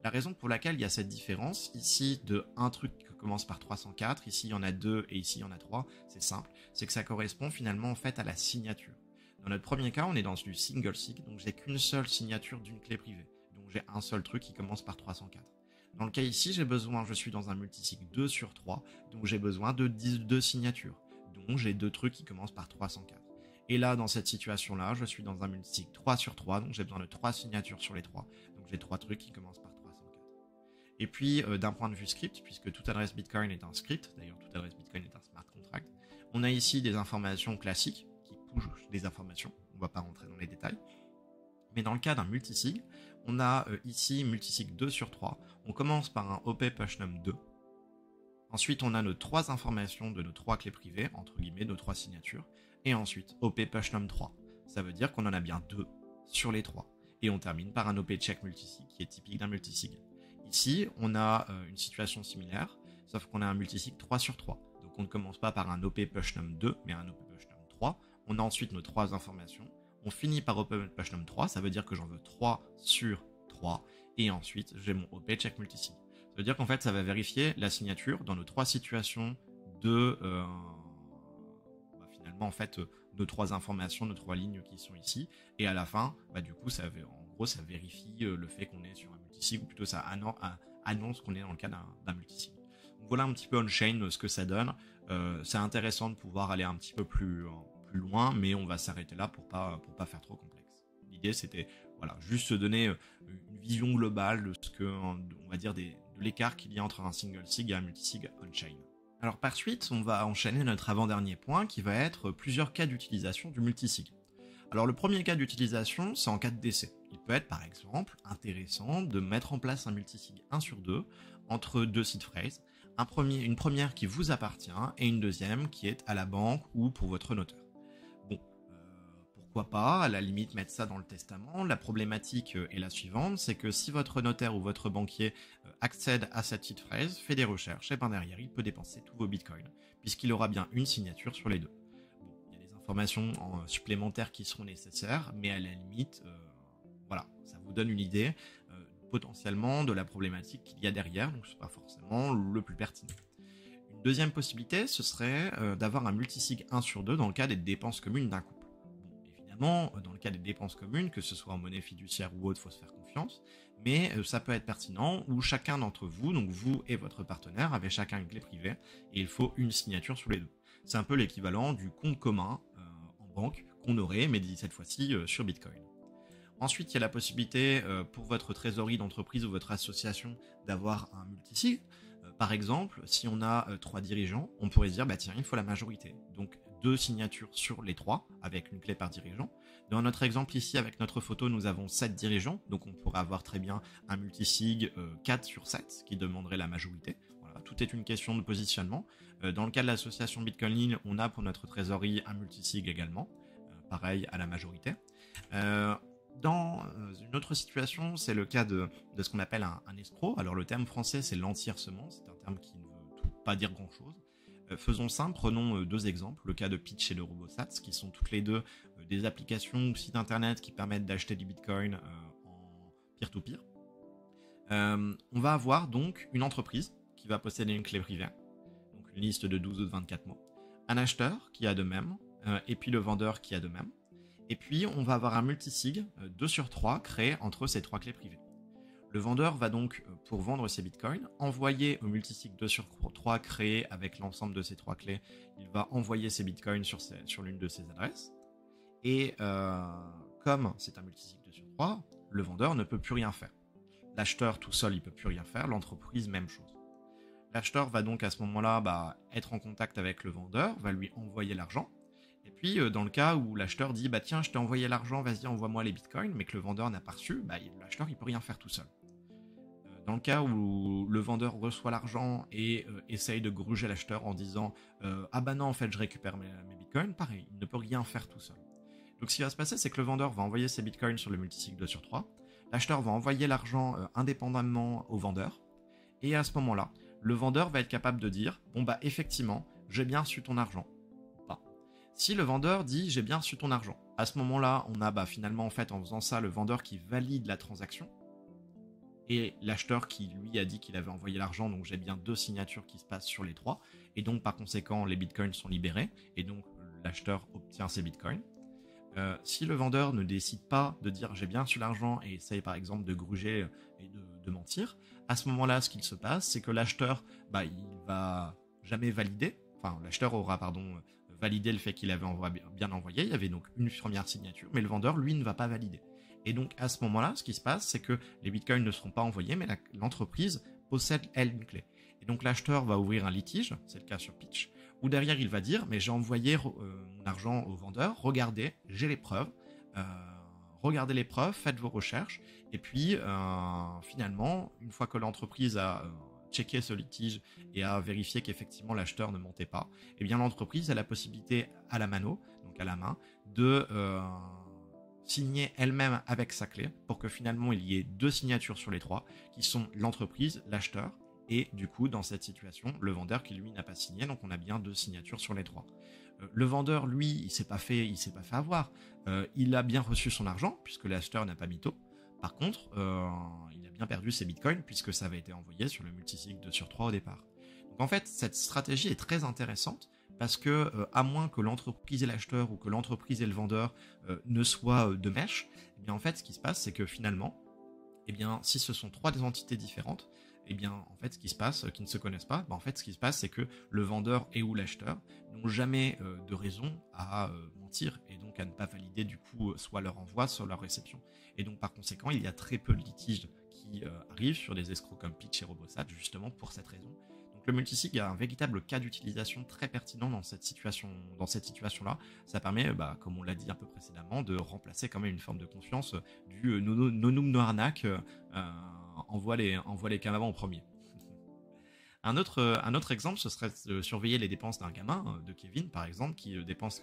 La raison pour laquelle il y a cette différence, ici, de un truc qui commence par 304, ici il y en a 2 et ici il y en a 3, c'est simple, c'est que ça correspond finalement en fait à la signature. Dans notre premier cas, on est dans du single sig, donc j'ai qu'une seule signature d'une clé privée. Donc j'ai un seul truc qui commence par 304. Dans le cas ici, je suis dans un multisig 2 sur 3, donc j'ai besoin de 2 signatures. Donc j'ai 2 trucs qui commencent par 304. Et là, dans cette situation-là, je suis dans un multisig 3 sur 3, donc j'ai besoin de 3 signatures sur les 3. Donc j'ai 3 trucs qui commencent par 304. Et puis, d'un point de vue script, puisque toute adresse Bitcoin est un script, d'ailleurs toute adresse Bitcoin est un smart contract, on a ici des informations classiques qui pushent des informations. On ne va pas rentrer dans les détails. Mais dans le cas d'un multisig, on a ici multisig 2 sur 3. On commence par un OP pushnum 2. Ensuite, on a nos 3 informations de nos 3 clés privées, entre guillemets, nos 3 signatures. Et ensuite, OP pushnum 3. Ça veut dire qu'on en a bien 2 sur les 3. Et on termine par un OP check multisig qui est typique d'un multisig. Ici, on a une situation similaire, sauf qu'on a un multisig 3 sur 3. Donc on ne commence pas par un OP pushnum 2, mais un OP pushnum 3. On a ensuite nos 3 informations. On finit par OP pushnum 3, ça veut dire que j'en veux 3 sur 3. Et ensuite, j'ai mon OP check multisig. Ça veut dire qu'en fait, ça va vérifier la signature dans nos 3 situations de... finalement, en fait, nos 3 informations, nos 3 lignes qui sont ici. Et à la fin, du coup, ça vérifie le fait qu'on est sur un multisig, ou plutôt ça annonce qu'on est dans le cas d'un multisig. Donc voilà un petit peu on-chain ce que ça donne. C'est intéressant de pouvoir aller un petit peu plus loin, mais on va s'arrêter là pour pas faire trop complexe. L'idée c'était juste se donner une vision globale de ce que, on va dire, de l'écart qu'il y a entre un single sig et un multisig on-chain. Alors par suite, on va enchaîner notre avant-dernier point qui va être plusieurs cas d'utilisation du multisig. Alors le premier cas d'utilisation, c'est en cas de décès. Il peut être par exemple intéressant de mettre en place un multisig 1 sur 2 entre 2 seed phrases, une première qui vous appartient et une deuxième qui est à la banque ou pour votre notaire. Bon, pourquoi pas, à la limite mettre ça dans le testament. La problématique est la suivante, c'est que si votre notaire ou votre banquier accède à cette seed phrase, fait des recherches, et bien derrière il peut dépenser tous vos bitcoins, puisqu'il aura bien une signature sur les deux. Informations supplémentaires qui seront nécessaires, mais à la limite, ça vous donne une idée potentiellement de la problématique qu'il y a derrière, donc c'est pas forcément le plus pertinent. Une deuxième possibilité, ce serait d'avoir un multisig 1 sur 2 dans le cas des dépenses communes d'un couple. Bon, évidemment, dans le cas des dépenses communes, que ce soit en monnaie fiduciaire ou autre, il faut se faire confiance, mais ça peut être pertinent où chacun d'entre vous, donc vous et votre partenaire, avez chacun une clé privée, et il faut une signature sur les deux. C'est un peu l'équivalent du compte commun en banque qu'on aurait, mais cette fois-ci sur Bitcoin. Ensuite, il y a la possibilité pour votre trésorerie d'entreprise ou votre association d'avoir un multisig. Par exemple, si on a 3 dirigeants, on pourrait se dire, tiens, il faut la majorité. Donc 2 signatures sur les 3, avec une clé par dirigeant. Dans notre exemple ici, avec notre photo, nous avons 7 dirigeants, donc on pourrait avoir très bien un multisig 4 sur 7, qui demanderait la majorité. Voilà, tout est une question de positionnement. Dans le cas de l'association Bitcoin Lean, on a pour notre trésorerie un multisig également, pareil à la majorité. Dans une autre situation, c'est le cas de ce qu'on appelle un escroc. Alors le terme français, c'est l'entiercement, c'est un terme qui ne veut pas dire grand-chose. Faisons simple, prenons 2 exemples, le cas de Pitch et de RoboSats, qui sont toutes les deux des applications ou sites internet qui permettent d'acheter du Bitcoin en peer-to-peer. On va avoir donc une entreprise qui va posséder une clé privée, donc une liste de 12 ou de 24 mots, un acheteur qui a de même, et puis le vendeur qui a de même. Et puis, on va avoir un multisig 2 sur 3 créé entre ces 3 clés privées. Le vendeur va donc, pour vendre ses bitcoins, envoyer au multisig 2 sur 3 créé avec l'ensemble de ces 3 clés, il va envoyer ses bitcoins sur l'une de ses adresses. Et comme c'est un multisig 2 sur 3, le vendeur ne peut plus rien faire. L'acheteur tout seul, il ne peut plus rien faire, l'entreprise, même chose. L'acheteur va donc à ce moment-là être en contact avec le vendeur, va lui envoyer l'argent. Et puis, dans le cas où l'acheteur dit bah tiens, je t'ai envoyé l'argent, vas-y, envoie-moi les bitcoins, mais que le vendeur n'a pas reçu, bah, l'acheteur il peut rien faire tout seul. Dans le cas où le vendeur reçoit l'argent et essaye de gruger l'acheteur en disant ah bah non, en fait, je récupère mes bitcoins, pareil, il ne peut rien faire tout seul. Donc, ce qui va se passer, c'est que le vendeur va envoyer ses bitcoins sur le multisig 2/3. L'acheteur va envoyer l'argent indépendamment au vendeur. Et à ce moment-là, le vendeur va être capable de dire bon bah effectivement, j'ai bien reçu ton argent. Pas. Si le vendeur dit j'ai bien reçu ton argent, à ce moment-là, on a finalement en fait en faisant ça le vendeur qui valide la transaction et l'acheteur qui lui a dit qu'il avait envoyé l'argent, donc j'ai bien 2 signatures qui se passent sur les 3, et donc par conséquent les bitcoins sont libérés et donc l'acheteur obtient ses bitcoins. Si le vendeur ne décide pas de dire j'ai bien reçu l'argent et essaye par exemple de gruger et de mentir, à ce moment-là, ce qu'il se passe, c'est que l'acheteur, il va jamais valider, enfin l'acheteur aura validé le fait qu'il avait bien envoyé, il y avait donc une première signature, mais le vendeur, lui, ne va pas valider. Et donc à ce moment-là, ce qui se passe, c'est que les bitcoins ne seront pas envoyés, mais l'entreprise possède, elle, une clé. Et donc l'acheteur va ouvrir un litige, c'est le cas sur Pitch, où derrière il va dire mais j'ai envoyé mon argent au vendeur, regardez, j'ai les preuves, regardez les preuves, faites vos recherches, et puis finalement, une fois que l'entreprise a checké ce litige et a vérifié qu'effectivement l'acheteur ne mentait pas, eh bien l'entreprise a la possibilité à la mano, donc à la main, de signer elle-même avec sa clé pour que finalement il y ait 2 signatures sur les 3 qui sont l'entreprise, l'acheteur, et du coup, dans cette situation, le vendeur qui lui n'a pas signé, donc on a bien 2 signatures sur les 3. Le vendeur, lui, il s'est pas fait avoir. Il a bien reçu son argent puisque l'acheteur n'a pas mytho. Par contre, il a bien perdu ses bitcoins puisque ça avait été envoyé sur le multisig 2/3 au départ. Donc en fait, cette stratégie est très intéressante parce que à moins que l'entreprise et l'acheteur ou que l'entreprise et le vendeur ne soient de mèche, eh bien en fait, ce qui se passe, c'est que finalement, eh bien, si ce sont 3 entités différentes, eh bien, en fait, ce qui se passe, qui ne se connaissent pas, en fait, ce qui se passe, c'est que le vendeur et ou l'acheteur n'ont jamais de raison à mentir et donc à ne pas valider du coup soit leur envoi, soit leur réception. Et donc, par conséquent, il y a très peu de litiges qui arrivent sur des escrocs comme Pitch et Robosat, justement pour cette raison. Donc, le multisig a un véritable cas d'utilisation très pertinent dans cette situation-là. Ça permet, comme on l'a dit un peu précédemment, de remplacer quand même une forme de confiance du nonoum no arnaque. Envoie les canavans en premier. Un autre exemple, ce serait de surveiller les dépenses d'un gamin, de Kevin par exemple, qui dépense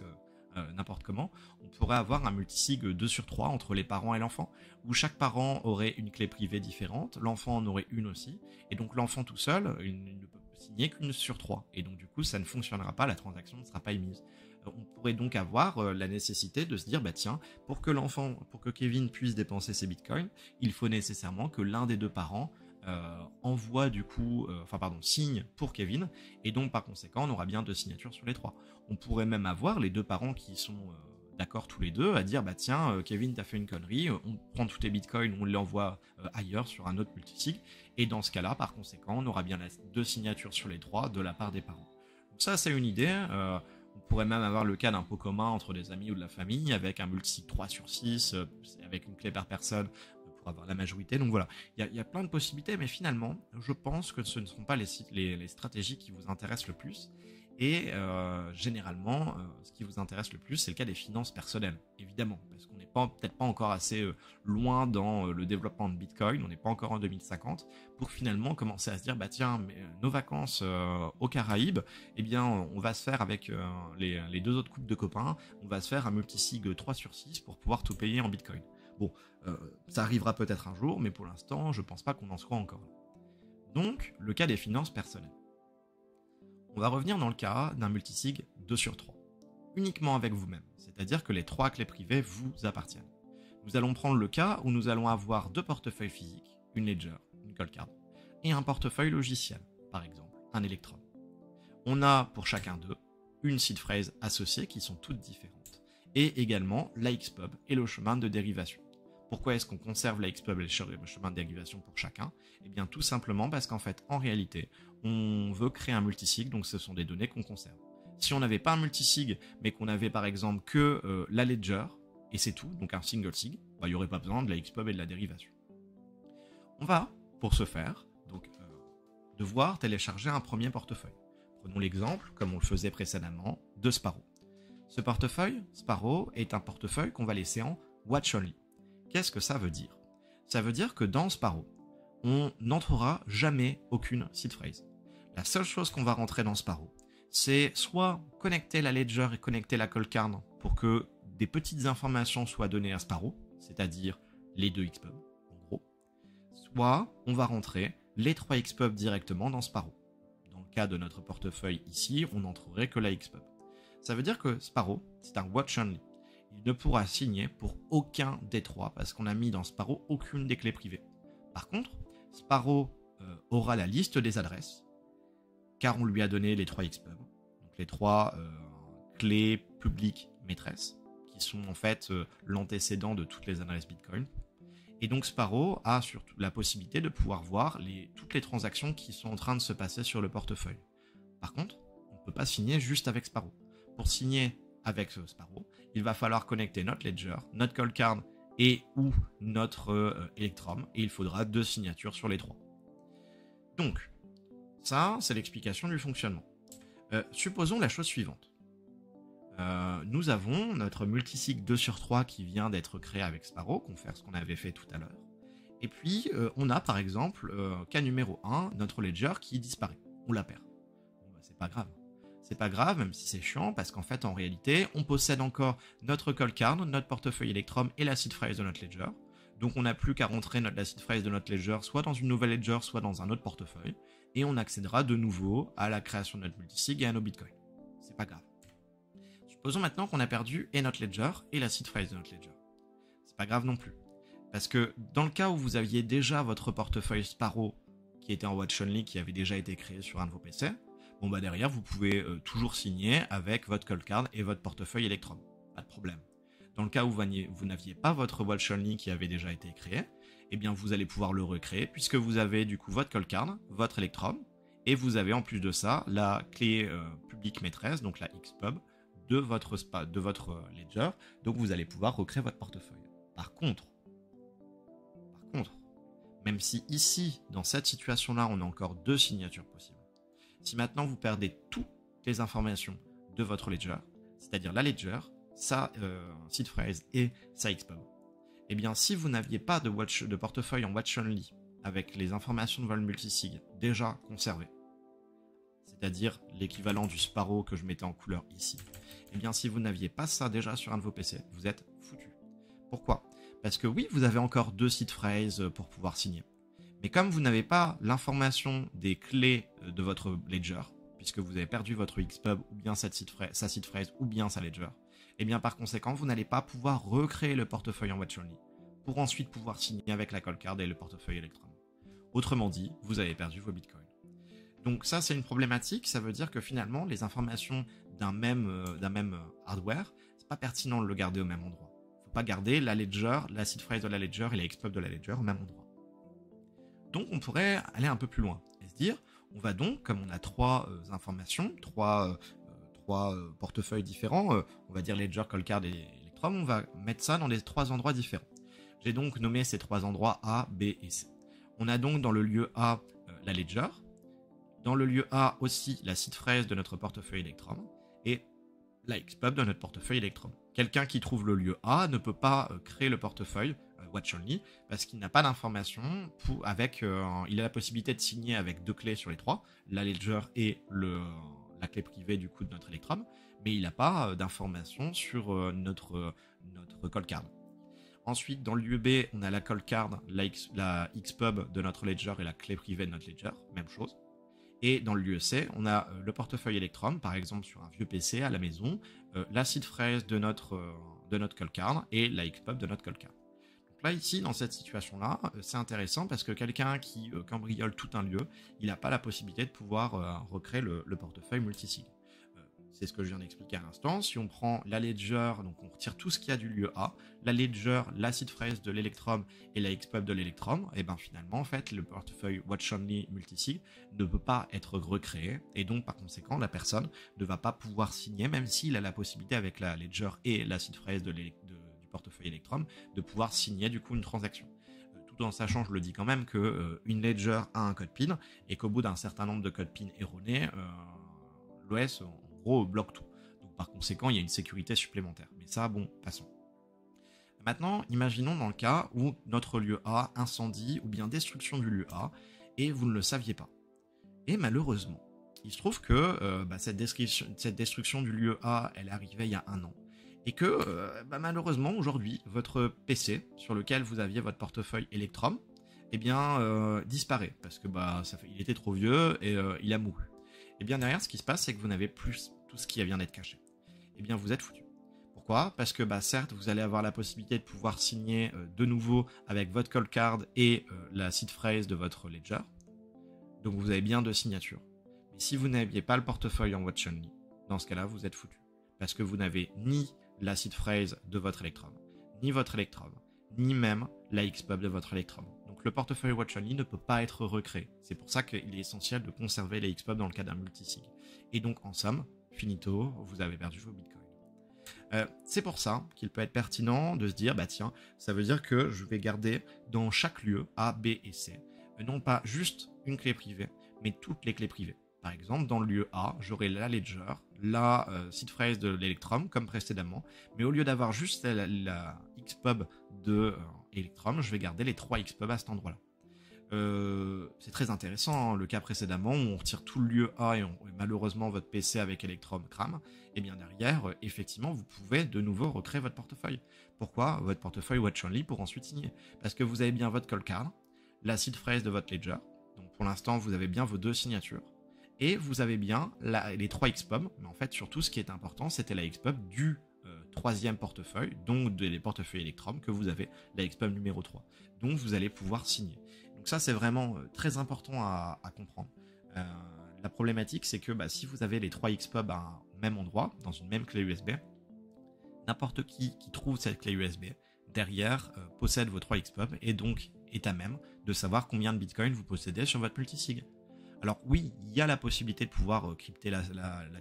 n'importe comment. On pourrait avoir un multisig 2/3 entre les parents et l'enfant, où chaque parent aurait une clé privée différente, l'enfant en aurait une aussi, et donc l'enfant tout seul, il ne peut signer qu'une sur 3, et donc du coup ça ne fonctionnera pas, la transaction ne sera pas émise. On pourrait donc avoir la nécessité de se dire tiens, pour que Kevin puisse dépenser ses bitcoins, il faut nécessairement que l'un des 2 parents envoie du coup, signe pour Kevin, et donc par conséquent on aura bien 2 signatures sur les 3. On pourrait même avoir les 2 parents qui sont d'accord tous les deux à dire tiens, Kevin t'as fait une connerie, on prend tous tes bitcoins, on les envoie ailleurs sur un autre multisig, et dans ce cas-là par conséquent on aura bien 2 signatures sur les 3 de la part des parents. Donc ça c'est une idée. On pourrait même avoir le cas d'un pot commun entre des amis ou de la famille avec un multisig 3/6, avec une clé par personne pour avoir la majorité. Donc voilà, il y a plein de possibilités, mais finalement, je pense que ce ne seront pas les stratégies qui vous intéressent le plus. Et généralement, ce qui vous intéresse le plus, c'est le cas des finances personnelles, évidemment, parce qu'on n'est peut-être pas encore assez loin dans le développement de Bitcoin, on n'est pas encore en 2050, pour finalement commencer à se dire, tiens, mais, nos vacances aux Caraïbes, eh bien, on va se faire avec les 2 autres couples de copains, on va se faire un multisig 3/6 pour pouvoir tout payer en Bitcoin. Bon, ça arrivera peut-être un jour, mais pour l'instant, je pense pas qu'on en soit encore là. Donc, le cas des finances personnelles. On va revenir dans le cas d'un multisig 2/3, uniquement avec vous-même, c'est-à-dire que les 3 clés privées vous appartiennent. Nous allons prendre le cas où nous allons avoir 2 portefeuilles physiques, une Ledger, une Cold Card, et un portefeuille logiciel, par exemple, un Electrum. On a pour chacun d'eux une seed phrase associée qui sont toutes différentes, et également la Xpub et le chemin de dérivation. Pourquoi est-ce qu'on conserve la Xpub et le chemin de dérivation pour chacun? Eh bien tout simplement parce qu'en fait, en réalité, on veut créer un multisig, donc ce sont des données qu'on conserve. Si on n'avait pas un multisig, mais qu'on avait par exemple que la Ledger, et c'est tout, donc un single sig, il n'y aurait pas besoin de la Xpub et de la dérivation. On va, pour ce faire, donc devoir télécharger un premier portefeuille. Prenons l'exemple, comme on le faisait précédemment, de Sparrow. Ce portefeuille, Sparrow, est un portefeuille qu'on va laisser en Watch Only. Qu'est-ce que ça veut dire? Ça veut dire que dans Sparrow, on n'entrera jamais aucune seed phrase. La seule chose qu'on va rentrer dans Sparrow, c'est soit connecter la ledger et connecter la cold-card pour que des petites informations soient données à Sparrow, c'est-à-dire les 2 Xpub, en gros, soit on va rentrer les 3 Xpub directement dans Sparrow. Dans le cas de notre portefeuille ici, on n'entrerait que la Xpub. Ça veut dire que Sparrow, c'est un watch only. Il ne pourra signer pour aucun des 3 parce qu'on a mis dans Sparrow aucune des clés privées. Par contre, Sparrow aura la liste des adresses car on lui a donné les 3 Xpub, donc les 3 clés publiques maîtresses qui sont en fait l'antécédent de toutes les adresses Bitcoin. Et donc Sparrow a surtout la possibilité de pouvoir voir toutes les transactions qui sont en train de se passer sur le portefeuille. Par contre, on ne peut pas signer juste avec Sparrow. Pour signer avec Sparrow, il va falloir connecter notre ledger, notre cold-card et ou notre Electrum, et il faudra 2 signatures sur les 3. Donc, ça, c'est l'explication du fonctionnement. Supposons la chose suivante. Nous avons notre multisig 2/3 qui vient d'être créé avec Sparrow, confère ce qu'on avait fait tout à l'heure. Et puis, on a par exemple, cas numéro 1, notre ledger qui disparaît. On la perd. Bon, bah, c'est pas grave. C'est pas grave, même si c'est chiant, parce qu'en fait, en réalité, on possède encore notre cold-card, notre portefeuille Electrum et la seed phrase de notre ledger. Donc on n'a plus qu'à rentrer la seed phrase de notre ledger soit dans une nouvelle ledger, soit dans un autre portefeuille, et on accédera de nouveau à la création de notre multisig et à nos bitcoins. C'est pas grave. Supposons maintenant qu'on a perdu et notre ledger et la seed phrase de notre ledger. C'est pas grave non plus. Parce que dans le cas où vous aviez déjà votre portefeuille Sparrow qui était en watch only, qui avait déjà été créé sur un de vos PC, bon bah derrière vous pouvez toujours signer avec votre cold-card et votre portefeuille Electrum. Pas de problème. Dans le cas où vous n'aviez pas votre watch only qui avait déjà été créé, eh bien vous allez pouvoir le recréer puisque vous avez du coup votre cold-card, votre Electrum, et vous avez en plus de ça la clé publique maîtresse, donc la Xpub, de votre ledger, donc vous allez pouvoir recréer votre portefeuille. Par contre, même si ici, dans cette situation-là, on a encore 2 signatures possibles, si maintenant vous perdez toutes les informations de votre ledger, c'est-à-dire la ledger, sa seed phrase et sa Xpub, eh bien si vous n'aviez pas de portefeuille en watch only avec les informations de votre multisig déjà conservées, c'est-à-dire l'équivalent du Sparrow que je mettais en couleur ici, eh bien si vous n'aviez pas ça déjà sur un de vos PC, vous êtes foutu. Pourquoi? Parce que oui, vous avez encore 2 seed phrases pour pouvoir signer. Mais comme vous n'avez pas l'information des clés de votre ledger, puisque vous avez perdu votre Xpub ou bien sa seed phrase ou bien sa ledger, et bien par conséquent, vous n'allez pas pouvoir recréer le portefeuille en watch only pour ensuite pouvoir signer avec la cold-card et le portefeuille Electrum. Autrement dit, vous avez perdu vos bitcoins. Donc ça, c'est une problématique. Ça veut dire que finalement, les informations d'un même hardware, c'est pas pertinent de le garder au même endroit. Faut pas garder la ledger, la seed phrase de la ledger et la Xpub de la ledger au même endroit. Donc on pourrait aller un peu plus loin et se dire, on va donc, comme on a 3 informations, 3 portefeuilles différents, on va dire ledger, cold-card et Electrum, on va mettre ça dans les 3 endroits différents. J'ai donc nommé ces 3 endroits A, B et C. On a donc dans le lieu A la ledger, dans le lieu A aussi la seed phrase de notre portefeuille Electrum et la Xpub de notre portefeuille Electrum. Quelqu'un qui trouve le lieu A ne peut pas créer le portefeuille watch only parce qu'il n'a pas d'information il a la possibilité de signer avec 2 clés sur les 3, la ledger et la clé privée du coup de notre Electrum, mais il n'a pas d'information sur notre cold-card. Ensuite, dans le lieu B, on a la cold-card, la Xpub de notre ledger et la clé privée de notre ledger, même chose. Et dans le lieu C, on a le portefeuille Electrum, par exemple sur un vieux PC à la maison, la seed phrase de notre cold-card et la Xpub de notre cold-card. Donc là, ici, dans cette situation-là, c'est intéressant parce que quelqu'un qui cambriole tout un lieu, il n'a pas la possibilité de pouvoir recréer le portefeuille multisig. C'est ce que je viens d'expliquer à l'instant. Si on prend la ledger, donc on retire tout ce qu'il y a du lieu A, la ledger, la seed phrase de l'Electrum et la Xpub de l'Electrum, et bien finalement, en fait, le portefeuille watch only multisig ne peut pas être recréé, et donc par conséquent, la personne ne va pas pouvoir signer, même s'il a la possibilité avec la ledger et la seed phrase du portefeuille Electrum de pouvoir signer du coup une transaction. Tout en sachant, je le dis quand même, que une ledger a un code PIN et qu'au bout d'un certain nombre de codes PIN erronés, l'OS bloque tout. Donc par conséquent, il y a une sécurité supplémentaire. Mais ça, bon, passons. Maintenant, imaginons dans le cas où notre lieu A incendie ou bien destruction du lieu A et vous ne le saviez pas. Et malheureusement, il se trouve que cette destruction du lieu A, elle est arrivée il y a 1 an. Et que malheureusement, aujourd'hui, votre PC sur lequel vous aviez votre portefeuille Electrum, eh bien, disparaît. Parce que il était trop vieux et il a mouru. Et bien derrière, ce qui se passe, c'est que vous n'avez plus tout ce qui vient d'être caché. Eh bien, vous êtes foutu. Pourquoi ? Parce que certes, vous allez avoir la possibilité de pouvoir signer de nouveau avec votre call card et la seed phrase de votre ledger. Donc vous avez bien 2 signatures. Mais si vous n'aviez pas le portefeuille en watch only, dans ce cas-là, vous êtes foutu. Parce que vous n'avez ni la seed phrase de votre Electrum, ni votre Electrum, ni même la Xpub de votre Electrum. Donc le portefeuille watch only ne peut pas être recréé. C'est pour ça qu'il est essentiel de conserver les Xpub dans le cas d'un multisig. Et donc en somme, finito, vous avez perdu vos bitcoins. C'est pour ça qu'il peut être pertinent de se dire, tiens, ça veut dire que je vais garder dans chaque lieu A, B et C, non pas juste une clé privée, mais toutes les clés privées. Par exemple, dans le lieu A, j'aurai la ledger, la seed phrase de l'Electrum, comme précédemment, mais au lieu d'avoir juste la Xpub de Electrum, je vais garder les 3 Xpub à cet endroit-là. C'est très intéressant, le cas précédemment où on retire tout le lieu A et malheureusement votre PC avec Electrum crame, et bien derrière, effectivement, vous pouvez de nouveau recréer votre portefeuille. Pourquoi ? Votre portefeuille watch only pour ensuite signer. Parce que vous avez bien votre call card, la seed phrase de votre ledger, donc pour l'instant vous avez bien vos 2 signatures, et vous avez bien les 3 Xpub, mais en fait surtout ce qui est important c'était la Xpub du 3e portefeuille, donc des portefeuilles Electrum que vous avez, la Xpub numéro 3, donc vous allez pouvoir signer. Donc ça c'est vraiment très important à comprendre. La problématique c'est que si vous avez les 3 Xpub à un même endroit, dans une même clé USB, n'importe qui trouve cette clé USB, derrière possède vos 3 Xpub et donc est à même de savoir combien de bitcoins vous possédez sur votre multisig. Alors oui, il y a la possibilité de pouvoir crypter la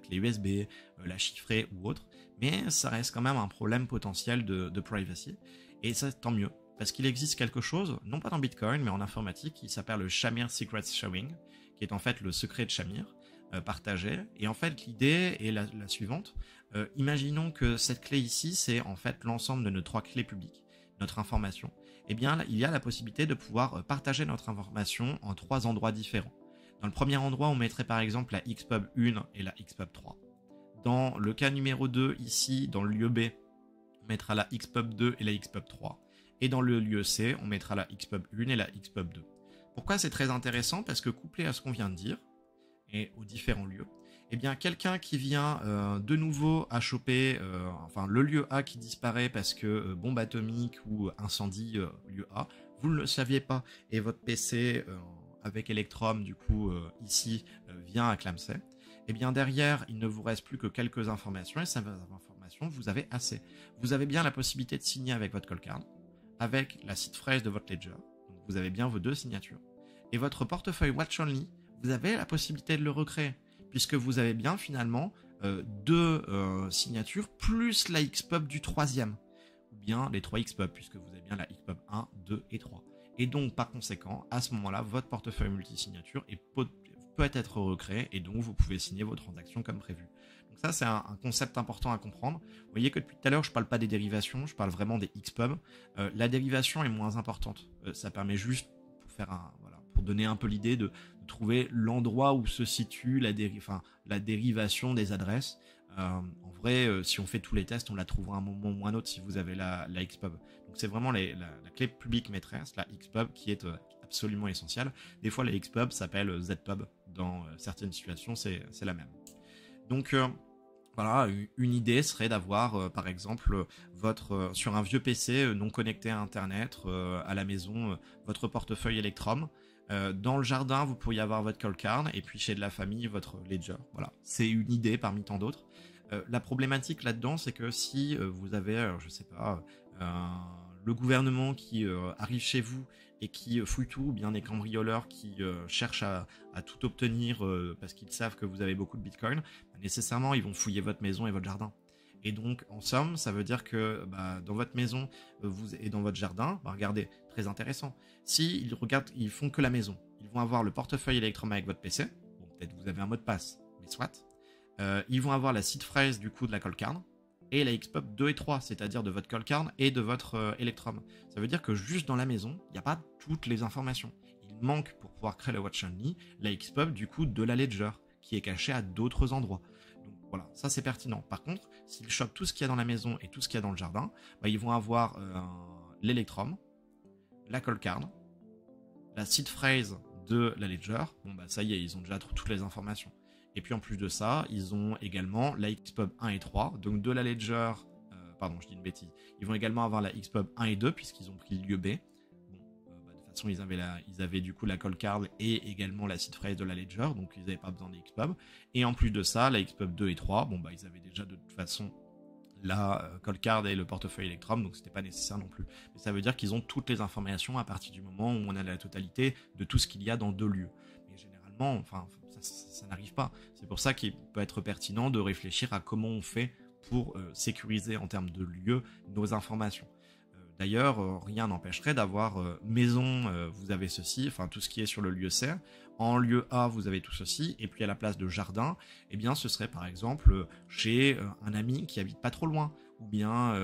clé USB, la chiffrer ou autre, mais ça reste quand même un problème potentiel de privacy, et ça tant mieux, parce qu'il existe quelque chose, non pas dans Bitcoin, mais en informatique, qui s'appelle le Shamir Secret Sharing, qui est en fait le secret de Shamir, partagé, et en fait l'idée est la suivante, imaginons que cette clé ici, c'est en fait l'ensemble de nos 3 clés publiques, notre information, eh bien il y a la possibilité de pouvoir partager notre information en 3 endroits différents. Dans le premier endroit, on mettrait par exemple la Xpub 1 et la Xpub 3. Dans le cas numéro 2, ici, dans le lieu B, on mettra la Xpub 2 et la Xpub 3. Et dans le lieu C, on mettra la Xpub 1 et la Xpub 2. Pourquoi c'est très intéressant ? Parce que couplé à ce qu'on vient de dire, et aux différents lieux, eh bien quelqu'un qui vient de nouveau à choper le lieu A qui disparaît parce que bombe atomique ou incendie lieu A, vous ne le saviez pas, et votre PC... avec Electrum, du coup, ici, vient à clamser, et bien derrière, il ne vous reste plus que quelques informations, et ces informations, vous avez assez. Vous avez bien la possibilité de signer avec votre call card, avec la seed phrase de votre ledger, donc vous avez bien vos 2 signatures, et votre portefeuille watch only, vous avez la possibilité de le recréer, puisque vous avez bien finalement 2 signatures, plus la Xpub du 3e, ou bien les 3 Xpub, puisque vous avez bien la Xpub 1, 2 et 3. Et donc, par conséquent, à ce moment-là, votre portefeuille multisignature peut être recréé et donc vous pouvez signer vos transactions comme prévu. Donc ça, c'est un concept important à comprendre. Vous voyez que depuis tout à l'heure, je ne parle pas des dérivations, je parle vraiment des Xpub. La dérivation est moins importante. Ça permet juste, pour donner un peu l'idée de trouver l'endroit où se situe la dérivation des adresses. En vrai, si on fait tous les tests, on la trouvera à un moment ou un autre si vous avez la Xpub. Donc c'est vraiment la clé publique maîtresse, la Xpub, qui est absolument essentielle. Des fois, la Xpub s'appelle Zpub. Dans certaines situations, c'est la même. Donc voilà, une idée serait d'avoir, par exemple, sur un vieux PC non connecté à Internet, à la maison, votre portefeuille Electrum. Dans le jardin, vous pourriez avoir votre call card, et puis chez de la famille, votre ledger. Voilà, c'est une idée parmi tant d'autres. La problématique là-dedans, c'est que si vous avez, je sais pas, le gouvernement qui arrive chez vous et qui fouille tout, ou bien des cambrioleurs qui cherchent à tout obtenir parce qu'ils savent que vous avez beaucoup de bitcoin, nécessairement ils vont fouiller votre maison et votre jardin. Et donc en somme, ça veut dire que dans votre maison et dans votre jardin, regardez, très intéressant, si ils font que la maison, ils vont avoir le portefeuille Electrum avec votre PC, bon, peut-être vous avez un mot de passe, mais soit, Ils vont avoir la seed phrase du coup de la call card et la xpub 2 et 3, c'est-à-dire de votre call card et de votre Electrum. Ça veut dire que juste dans la maison, il n'y a pas toutes les informations. Il manque, pour pouvoir créer le watch only, la xpub du coup de la ledger, qui est cachée à d'autres endroits. Donc voilà, ça c'est pertinent. Par contre, s'ils chopent tout ce qu'il y a dans la maison et tout ce qu'il y a dans le jardin, bah, ils vont avoir l'Electrum, la call card, la seed phrase de la ledger. Bon bah ça y est, ils ont déjà toutes les informations. Et puis en plus de ça, ils ont également la xpub 1 et 3, donc de la ledger, pardon, je dis une bêtise, ils vont également avoir la xpub 1 et 2, puisqu'ils ont pris le lieu B. Bon, bah, de toute façon, ils avaient du coup la call card et également la seed phrase de la ledger, donc ils n'avaient pas besoin des xpub. Et en plus de ça, la xpub 2 et 3, bon bah ils avaient déjà de toute façon la call card et le portefeuille Electrum, donc c'était pas nécessaire non plus. Mais ça veut dire qu'ils ont toutes les informations à partir du moment où on a la totalité de tout ce qu'il y a dans deux lieux. Mais généralement, enfin, ça n'arrive pas. C'est pour ça qu'il peut être pertinent de réfléchir à comment on fait pour sécuriser en termes de lieux nos informations. D'ailleurs, rien n'empêcherait d'avoir maison, vous avez ceci, enfin tout ce qui est sur le lieu C. En lieu A, vous avez tout ceci, et puis à la place de jardin, eh bien, ce serait par exemple chez un ami qui habite pas trop loin, ou bien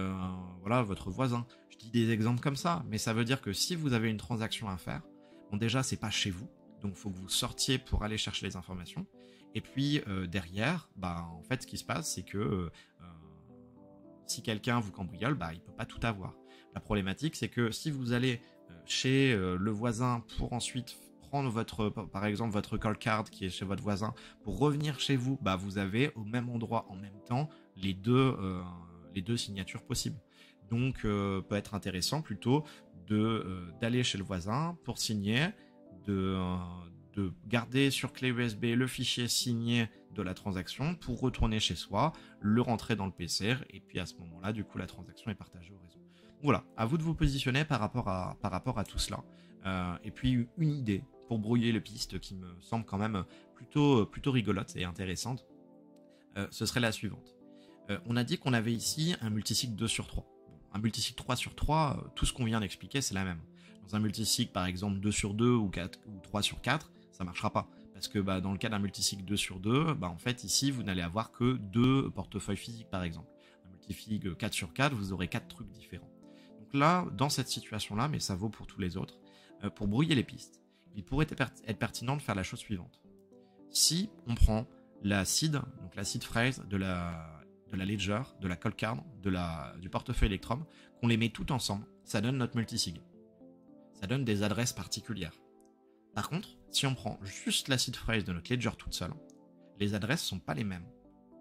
voilà votre voisin. Je dis des exemples comme ça, mais ça veut dire que si vous avez une transaction à faire, bon déjà c'est pas chez vous, donc il faut que vous sortiez pour aller chercher les informations. Et puis derrière, bah en fait ce qui se passe, c'est que si quelqu'un vous cambriole, bah il peut pas tout avoir. La problématique, c'est que si vous allez chez le voisin pour ensuite prendre par exemple votre call card qui est chez votre voisin pour revenir chez vous, bah vous avez au même endroit en même temps les deux signatures possibles. Donc peut être intéressant plutôt d'aller chez le voisin pour signer, de garder sur clé USB le fichier signé de la transaction pour retourner chez soi, le rentrer dans le PC et puis à ce moment-là, du coup, la transaction est partagée au réseau. Voilà, à vous de vous positionner par rapport à tout cela. Et puis une idée pour brouiller les pistes qui me semble quand même plutôt rigolote et intéressante, ce serait la suivante. On a dit qu'on avait ici un multisig 2 sur 3. Bon, un multisig 3 sur 3, tout ce qu'on vient d'expliquer, c'est la même. Dans un multisig, par exemple, 2 sur 2 ou 3 sur 4, ça marchera pas. Parce que bah, dans le cas d'un multisig 2 sur 2, bah, en fait, ici, vous n'allez avoir que 2 portefeuilles physiques, par exemple. Un multisig 4 sur 4, vous aurez 4 trucs différents. Donc là, dans cette situation-là, mais ça vaut pour tous les autres, pour brouiller les pistes, il pourrait être pertinent de faire la chose suivante. Si on prend la seed, donc la seed phrase de la ledger, de la call card, du portefeuille Electrum, qu'on les met tout ensemble, ça donne notre multisig. Ça donne des adresses particulières. Par contre, si on prend juste la seed phrase de notre ledger toute seule, les adresses ne sont pas les mêmes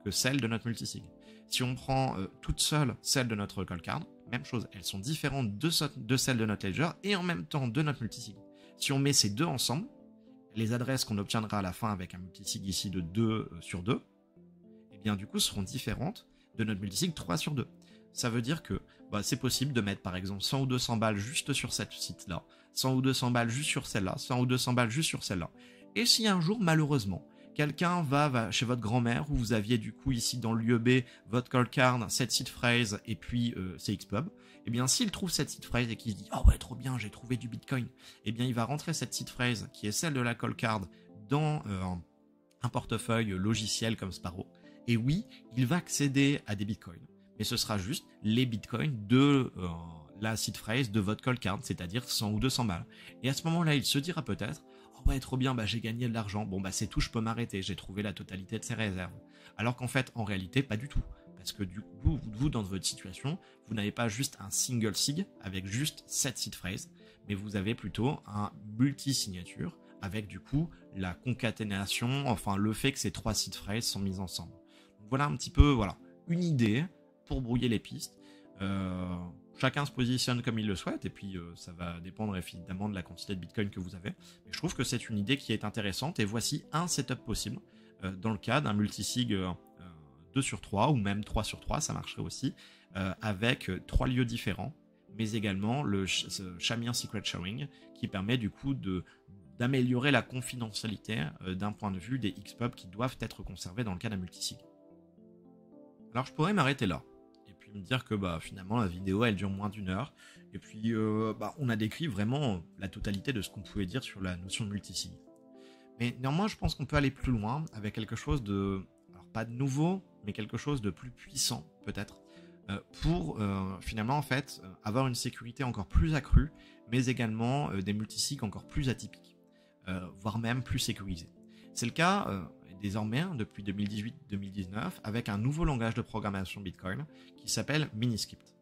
que celles de notre multisig. Si on prend toute seule celle de notre call card, même chose, elles sont différentes de celles de notre ledger et en même temps de notre multisig. Si on met ces deux ensemble, les adresses qu'on obtiendra à la fin avec un multisig ici de 2 sur 2, eh bien du coup seront différentes de notre multisig 3 sur 2. Ça veut dire que bah, c'est possible de mettre par exemple 100 ou 200 balles juste sur cette site-là, 100 ou 200 balles juste sur celle-là, 100 ou 200 balles juste sur celle-là. Et si un jour, malheureusement, quelqu'un va chez votre grand-mère, où vous aviez du coup ici dans le lieu B, votre call card, cette seed phrase et puis CXPub, eh bien s'il trouve cette seed phrase et qu'il se dit « Ah ouais, trop bien, j'ai trouvé du Bitcoin », eh bien il va rentrer cette seed phrase, qui est celle de la call card, dans un portefeuille logiciel comme Sparrow. Et oui, il va accéder à des Bitcoins. Mais ce sera juste les Bitcoins de la seed phrase de votre call card, c'est-à-dire 100 ou 200 balles. Et à ce moment-là, il se dira peut-être « Oh ouais, trop bien, bah, j'ai gagné de l'argent, bon bah c'est tout, je peux m'arrêter, j'ai trouvé la totalité de ses réserves. » Alors qu'en fait, en réalité, pas du tout. Parce que du coup, vous, dans votre situation, vous n'avez pas juste un single sig avec juste cette seed phrase, mais vous avez plutôt un multi-signature avec du coup la concaténation, enfin le fait que ces 3 seed phrases sont mises ensemble. Donc voilà un petit peu, voilà, une idée pour brouiller les pistes. Chacun se positionne comme il le souhaite, et puis ça va dépendre évidemment de la quantité de Bitcoin que vous avez. Mais je trouve que c'est une idée qui est intéressante, et voici un setup possible dans le cas d'un multisig 2 sur 3, ou même 3 sur 3, ça marcherait aussi, avec 3 lieux différents, mais également le Shamir Secret Sharing, qui permet du coup d'améliorer la confidentialité d'un point de vue des XPub qui doivent être conservés dans le cas d'un multisig. Alors je pourrais m'arrêter là, et puis me dire que bah, finalement la vidéo elle dure moins d'1 heure, et puis bah, on a décrit vraiment la totalité de ce qu'on pouvait dire sur la notion de multisig. Mais néanmoins je pense qu'on peut aller plus loin avec quelque chose de pas de nouveau, mais quelque chose de plus puissant peut-être, pour finalement en fait avoir une sécurité encore plus accrue, mais également des multisigs encore plus atypiques, voire même plus sécurisés. C'est le cas désormais depuis 2018-2019 avec un nouveau langage de programmation Bitcoin qui s'appelle Miniscript.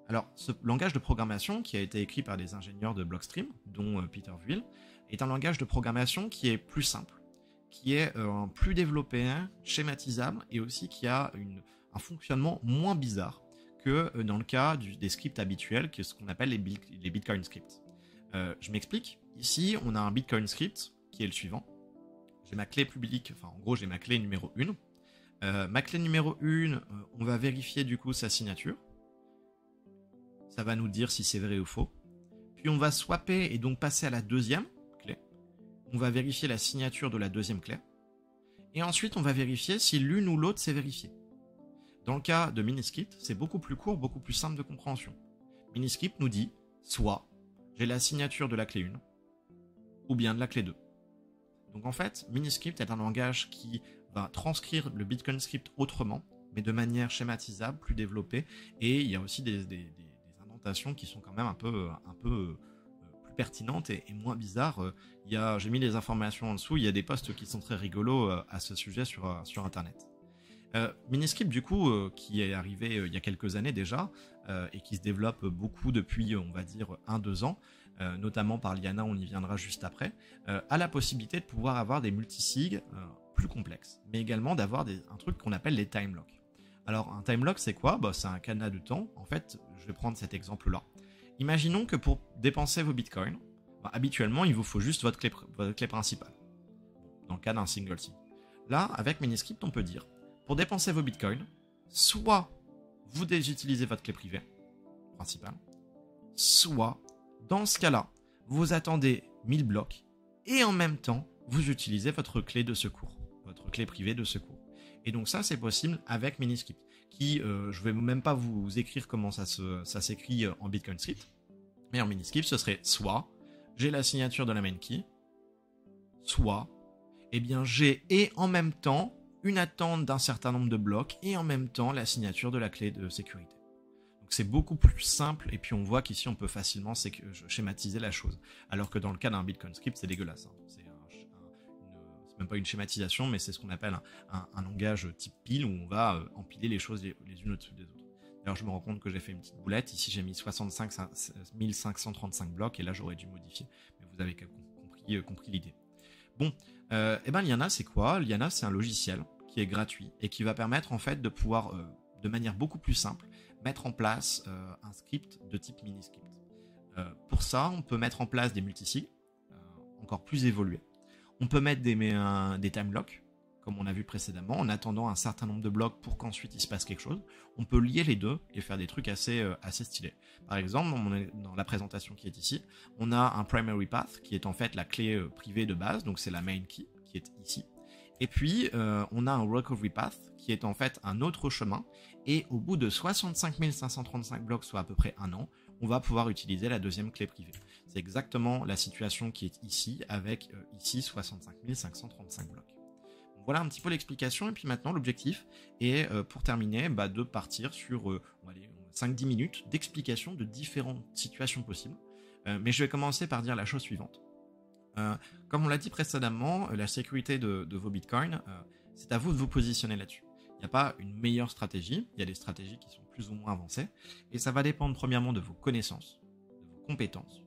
Alors, ce langage de programmation, qui a été écrit par des ingénieurs de Blockstream, dont Peter Thiel, est un langage de programmation qui est plus simple, qui est plus développé, schématisable, et aussi qui a un fonctionnement moins bizarre que dans le cas des scripts habituels, que ce qu'on appelle les Bitcoin scripts. Je m'explique. Ici, on a un Bitcoin script qui est le suivant. J'ai ma clé publique, enfin en gros, j'ai ma clé numéro 1. Ma clé numéro 1, on va vérifier du coup sa signature. Ça va nous dire si c'est vrai ou faux. Puis on va swapper et donc passer à la deuxième clé. On va vérifier la signature de la deuxième clé. Et ensuite, on va vérifier si l'une ou l'autre s'est vérifiée. Dans le cas de Miniscript, c'est beaucoup plus court, beaucoup plus simple de compréhension. Miniscript nous dit soit j'ai la signature de la clé 1 ou bien de la clé 2. Donc en fait, Miniscript est un langage qui va transcrire le Bitcoin script autrement, mais de manière schématisable, plus développée, et il y a aussi des indentations qui sont quand même un peu plus pertinentes et moins bizarres. J'ai mis les informations en dessous, il y a des posts qui sont très rigolos à ce sujet sur Internet. Miniscript du coup, qui est arrivé il y a quelques années déjà, et qui se développe beaucoup depuis, on va dire, 1-2 ans, notamment par Liana, on y viendra juste après, a la possibilité de pouvoir avoir des multisigs plus complexes, mais également d'avoir un truc qu'on appelle les time locks. Alors un time lock c'est quoi ? C'est un cadenas de temps. En fait, je vais prendre cet exemple-là. Imaginons que pour dépenser vos bitcoins, habituellement il vous faut juste votre clé principale, dans le cas d'un single sig. Là, avec Miniscript, on peut dire, pour dépenser vos bitcoins, soit vous utilisez votre clé privée principale, soit, dans ce cas-là, vous attendez 1000 blocs et en même temps, vous utilisez votre clé de secours, votre clé privée de secours. Et donc ça, c'est possible avec Miniscript, qui, je vais même pas vous écrire comment ça s'écrit en Bitcoin script, mais en Miniscript, ce serait soit j'ai la signature de la main key, soit j'ai et en même temps une attente d'un certain nombre de blocs et en même temps la signature de la clé de sécurité. Donc c'est beaucoup plus simple, et puis on voit qu'ici on peut facilement schématiser la chose, alors que dans le cas d'un Bitcoin script, c'est dégueulasse. C'est même pas une schématisation, mais c'est ce qu'on appelle un langage type pile, où on va empiler les choses les unes au-dessus des autres. Alors je me rends compte que j'ai fait une petite boulette. Ici j'ai mis 65 535 blocs, et là j'aurais dû modifier, mais vous avez compris l'idée. Bon, Liana c'est quoi ? Liana c'est un logiciel qui est gratuit et qui va permettre en fait de pouvoir, de manière beaucoup plus simple, mettre en place un script de type Miniscript. Pour ça, on peut mettre en place des multisigs encore plus évolués. On peut mettre des time locks, comme on a vu précédemment, en attendant un certain nombre de blocs pour qu'ensuite il se passe quelque chose. On peut lier les deux et faire des trucs assez stylés. Par exemple, dans la présentation qui est ici, on a un primary path qui est en fait la clé privée de base, donc c'est la main key qui est ici. Et puis, on a un recovery path qui est en fait un autre chemin. Et au bout de 65 535 blocs, soit à peu près 1 an, on va pouvoir utiliser la deuxième clé privée. C'est exactement la situation qui est ici, avec ici 65 535 blocs. Donc voilà un petit peu l'explication, et puis maintenant l'objectif est, pour terminer, de partir sur 5-10 minutes d'explication de différentes situations possibles. Mais je vais commencer par dire la chose suivante. Comme on l'a dit précédemment, la sécurité de vos bitcoins, c'est à vous de vous positionner là-dessus. Il n'y a pas une meilleure stratégie, il y a des stratégies qui sont plus ou moins avancées, et ça va dépendre premièrement de vos connaissances, de vos compétences,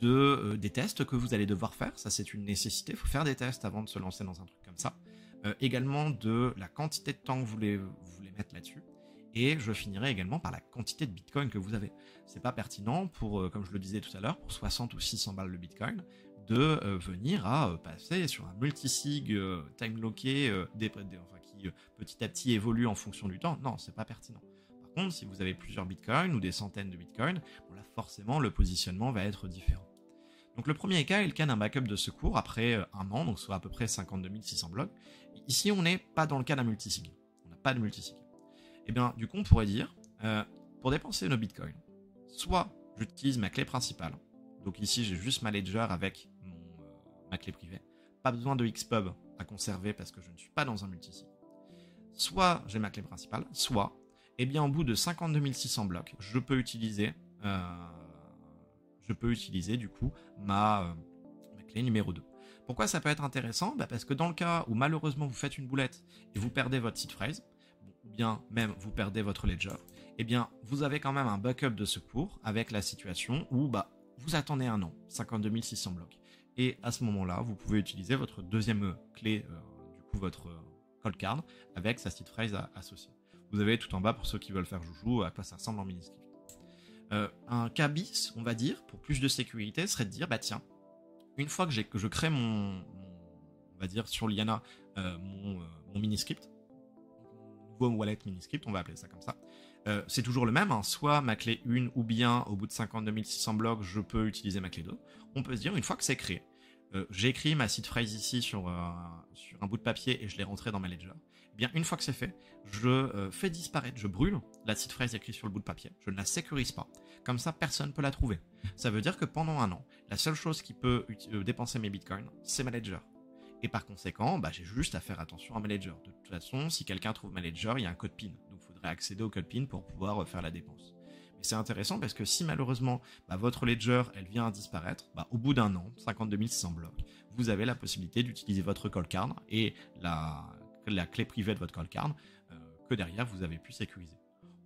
des tests que vous allez devoir faire. Ça c'est une nécessité, il faut faire des tests avant de se lancer dans un truc comme ça. Également de la quantité de temps que vous voulez mettre là-dessus, et je finirai également par la quantité de bitcoin que vous avez. C'est pas pertinent pour, comme je le disais tout à l'heure, pour 60 ou 600 balles le bitcoin, de venir à passer sur un multisig time locké qui petit à petit évolue en fonction du temps. Non, c'est pas pertinent. Par contre, si vous avez plusieurs bitcoins ou des centaines de bitcoins, là forcément le positionnement va être différent. Donc le premier cas est le cas d'un backup de secours après 1 an, donc soit à peu près 52 600 blocs. Ici, on n'est pas dans le cas d'un multisig. On n'a pas de multisig. Et bien, du coup, on pourrait dire, pour dépenser nos bitcoins, soit j'utilise ma clé principale. Donc ici, j'ai juste ma ledger avec ma clé privée. Pas besoin de Xpub à conserver parce que je ne suis pas dans un multisig. soit j'ai ma clé principale, soit, eh bien, au bout de 52 600 blocs, je peux utiliser du coup ma clé numéro 2. Pourquoi ça peut être intéressant? Parce que dans le cas où malheureusement vous faites une boulette et vous perdez votre seed phrase, ou bien même vous perdez votre ledger, eh bien vous avez quand même un backup de secours avec la situation où vous attendez un an, 52 600 blocs. Et à ce moment-là, vous pouvez utiliser votre deuxième clé, du coup votre cold card, avec sa seed phrase associée. Vous avez tout en bas, pour ceux qui veulent faire joujou, à quoi ça ressemble en mini-script. Un cas bis, on va dire, pour plus de sécurité, serait de dire, tiens, une fois que je crée on va dire sur Liana, mon mini-script, nouveau wallet mini-script, on va appeler ça comme ça, c'est toujours le même, hein, soit ma clé 1 ou bien au bout de 52 600 blocs, je peux utiliser ma clé 2. On peut se dire, une fois que c'est créé, j'ai écrit ma seed phrase ici sur un bout de papier et je l'ai rentré dans ma ledger. Eh bien, une fois que c'est fait, je fais disparaître, je brûle la seed phrase écrite sur le bout de papier, je ne la sécurise pas. Comme ça, personne ne peut la trouver. Ça veut dire que pendant un an, la seule chose qui peut dépenser mes bitcoins, c'est ma ledger. Et par conséquent, j'ai juste à faire attention à ma ledger. De toute façon, si quelqu'un trouve ma ledger, il y a un code PIN. Donc, il faudrait accéder au code PIN pour pouvoir faire la dépense. Mais c'est intéressant parce que si malheureusement, votre ledger, elle vient à disparaître, au bout d'un an, 52 600 blocs, vous avez la possibilité d'utiliser votre cold card et la clé privée de votre cold card que derrière, vous avez pu sécuriser.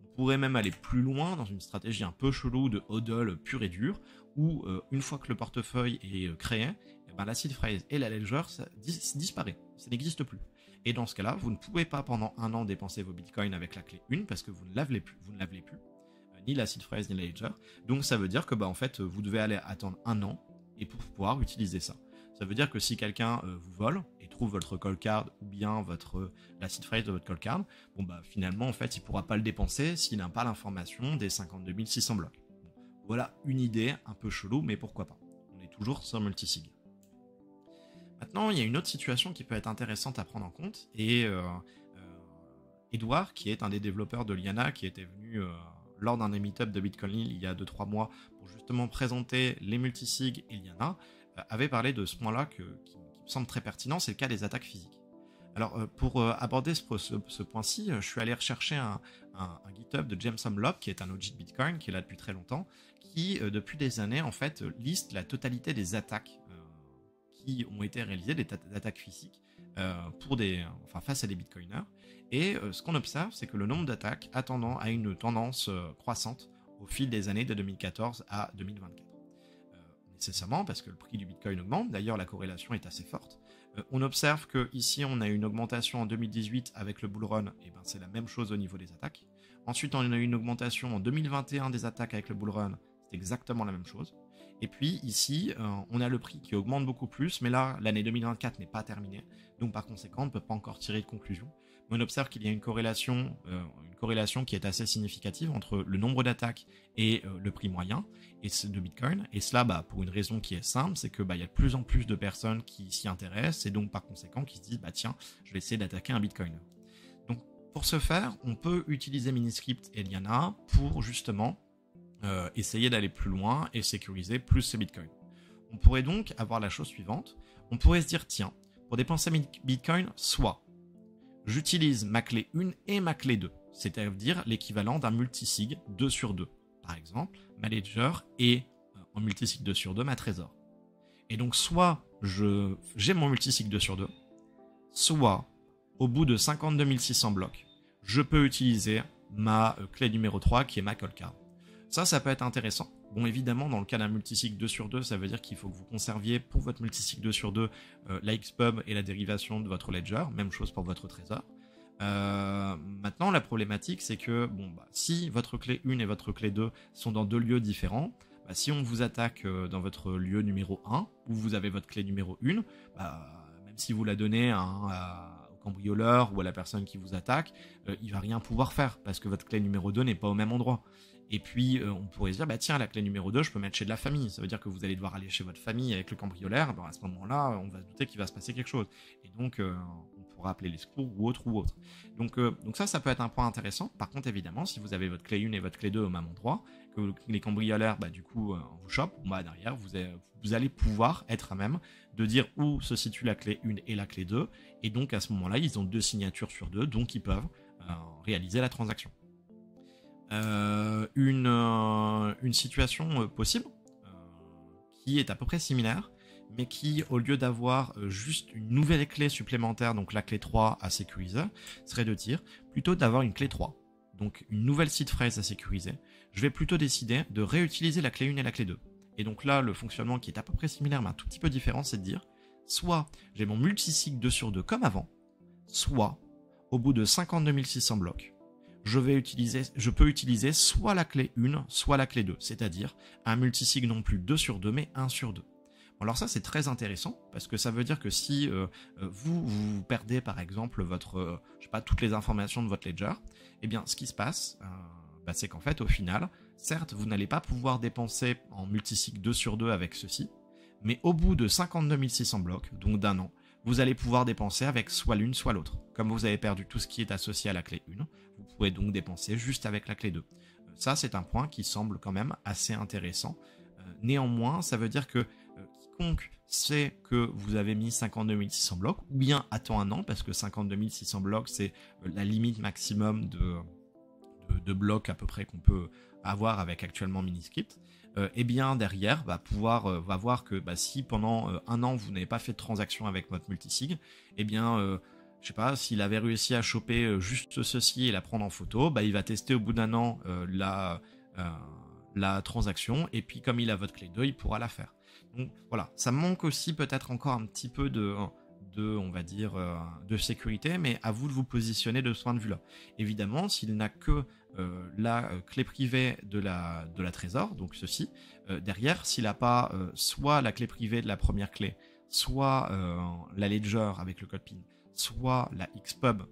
On pourrait même aller plus loin dans une stratégie un peu chelou de hodl pur et dur, où une fois que le portefeuille est créé, la seed phrase et la ledger ça disparaît, ça n'existe plus. Et dans ce cas-là, vous ne pouvez pas pendant un an dépenser vos bitcoins avec la clé 1 parce que vous ne l'avez plus, ni la seed phrase ni la ledger. Donc ça veut dire que en fait, vous devez aller attendre un an et pour pouvoir utiliser ça. Ça veut dire que si quelqu'un vous vole et trouve votre cold card ou bien la seed phrase de votre cold card, finalement en fait il pourra pas le dépenser s'il n'a pas l'information des 52 600 blocs. Bon, voilà une idée un peu chelou, mais pourquoi pas. On est toujours sur multisig. Maintenant, il y a une autre situation qui peut être intéressante à prendre en compte, et Edouard, qui est un des développeurs de Liana, qui était venu lors d'un des meet-up de Bitcoin Lille il y a 2-3 mois pour justement présenter les multisig et Liana, avait parlé de ce point-là qui me semble très pertinent, c'est le cas des attaques physiques. Alors, pour aborder ce point-ci, je suis allé rechercher un GitHub de James Omlop, qui est un OG de Bitcoin, qui est là depuis très longtemps, qui, depuis des années, en fait, liste la totalité des attaques qui ont été réalisées, des attaques physiques, face à des bitcoiners. Et ce qu'on observe, c'est que le nombre d'attaques a une tendance croissante au fil des années de 2014 à 2024. Nécessairement parce que le prix du bitcoin augmente, d'ailleurs la corrélation est assez forte. On observe que ici on a une augmentation en 2018 avec le bull run, et c'est la même chose au niveau des attaques. Ensuite on a eu une augmentation en 2021 des attaques avec le bull run, c'est exactement la même chose. Et puis ici, on a le prix qui augmente beaucoup plus, mais là, l'année 2024 n'est pas terminée, donc par conséquent, on ne peut pas encore tirer de conclusion. Mais on observe qu'il y a une corrélation qui est assez significative entre le nombre d'attaques et le prix moyen de Bitcoin. Et cela, pour une raison qui est simple, c'est que il y a de plus en plus de personnes qui s'y intéressent, et donc par conséquent, qui se disent, tiens, je vais essayer d'attaquer un Bitcoiner. Donc, pour ce faire, on peut utiliser Miniscript et Liana pour justement essayer d'aller plus loin et sécuriser plus ses bitcoins. On pourrait donc avoir la chose suivante. On pourrait se dire, tiens, pour dépenser mes bitcoins, soit j'utilise ma clé 1 et ma clé 2, c'est-à-dire l'équivalent d'un multisig 2 sur 2. Par exemple, ma ledger et en multisig 2 sur 2 ma trésor. Et donc soit j'ai mon multisig 2 sur 2, soit au bout de 52 600 blocs, je peux utiliser ma clé numéro 3 qui est ma cold card. Ça peut être intéressant. Bon, évidemment, dans le cas d'un multisig 2 sur 2, ça veut dire qu'il faut que vous conserviez pour votre multisig 2 sur 2 la Xpub et la dérivation de votre ledger. Même chose pour votre trésor. Maintenant, la problématique, c'est que si votre clé 1 et votre clé 2 sont dans deux lieux différents, si on vous attaque dans votre lieu numéro 1, où vous avez votre clé numéro 1, même si vous la donnez au cambrioleur ou à la personne qui vous attaque, il va rien pouvoir faire parce que votre clé numéro 2 n'est pas au même endroit. Et puis, on pourrait se dire, tiens, la clé numéro 2, je peux mettre chez de la famille. Ça veut dire que vous allez devoir aller chez votre famille avec le cambrioleur. À ce moment-là, on va se douter qu'il va se passer quelque chose. Et donc, on pour appeler les secours ou autre ou autre. Donc ça peut être un point intéressant. Par contre, évidemment, si vous avez votre clé 1 et votre clé 2 au même endroit, que les cambrioleurs, du coup, vous chopent, derrière, vous allez pouvoir être à même de dire où se situe la clé 1 et la clé 2, et donc à ce moment-là, ils ont 2 signatures sur 2, donc ils peuvent réaliser la transaction. Une situation possible, qui est à peu près similaire, mais qui, au lieu d'avoir juste une nouvelle clé supplémentaire, donc la clé 3 à sécuriser, serait de dire plutôt d'avoir une clé 3, donc une nouvelle seed phrase à sécuriser. Je vais plutôt décider de réutiliser la clé 1 et la clé 2. Et donc là, le fonctionnement qui est à peu près similaire, mais un tout petit peu différent, c'est de dire, soit j'ai mon multisig 2 sur 2 comme avant, soit, au bout de 52 600 blocs, je peux utiliser soit la clé 1, soit la clé 2, c'est-à-dire un multisig non plus 2 sur 2, mais 1 sur 2. Alors ça, c'est très intéressant, parce que ça veut dire que si vous perdez, par exemple, votre, toutes les informations de votre ledger, eh bien, ce qui se passe, c'est qu'en fait, au final, certes, vous n'allez pas pouvoir dépenser en multisig 2 sur 2 avec ceci, mais au bout de 52 600 blocs, donc d'un an, vous allez pouvoir dépenser avec soit l'une, soit l'autre. Comme vous avez perdu tout ce qui est associé à la clé 1, vous pourrez donc dépenser juste avec la clé 2. Ça, c'est un point qui semble quand même assez intéressant. Néanmoins, ça veut dire que quiconque sait que vous avez mis 52 600 blocs, ou bien attend un an, parce que 52 600 blocs, c'est la limite maximum de blocs à peu près qu'on peut avoir avec actuellement Miniscript, et bien derrière va voir que si pendant un an vous n'avez pas fait de transaction avec votre multisig, et bien je sais pas, s'il avait réussi à choper juste ceci et la prendre en photo, il va tester au bout d'un an la transaction, et puis comme il a votre clé 2, il pourra la faire. Donc voilà, ça manque aussi peut-être encore un petit peu on va dire, de sécurité, mais à vous de vous positionner de ce point de vue-là. Évidemment, s'il n'a que la clé privée de la trésor, donc ceci, derrière, s'il n'a pas soit la clé privée de la première clé, soit la ledger avec le code PIN, soit la Xpub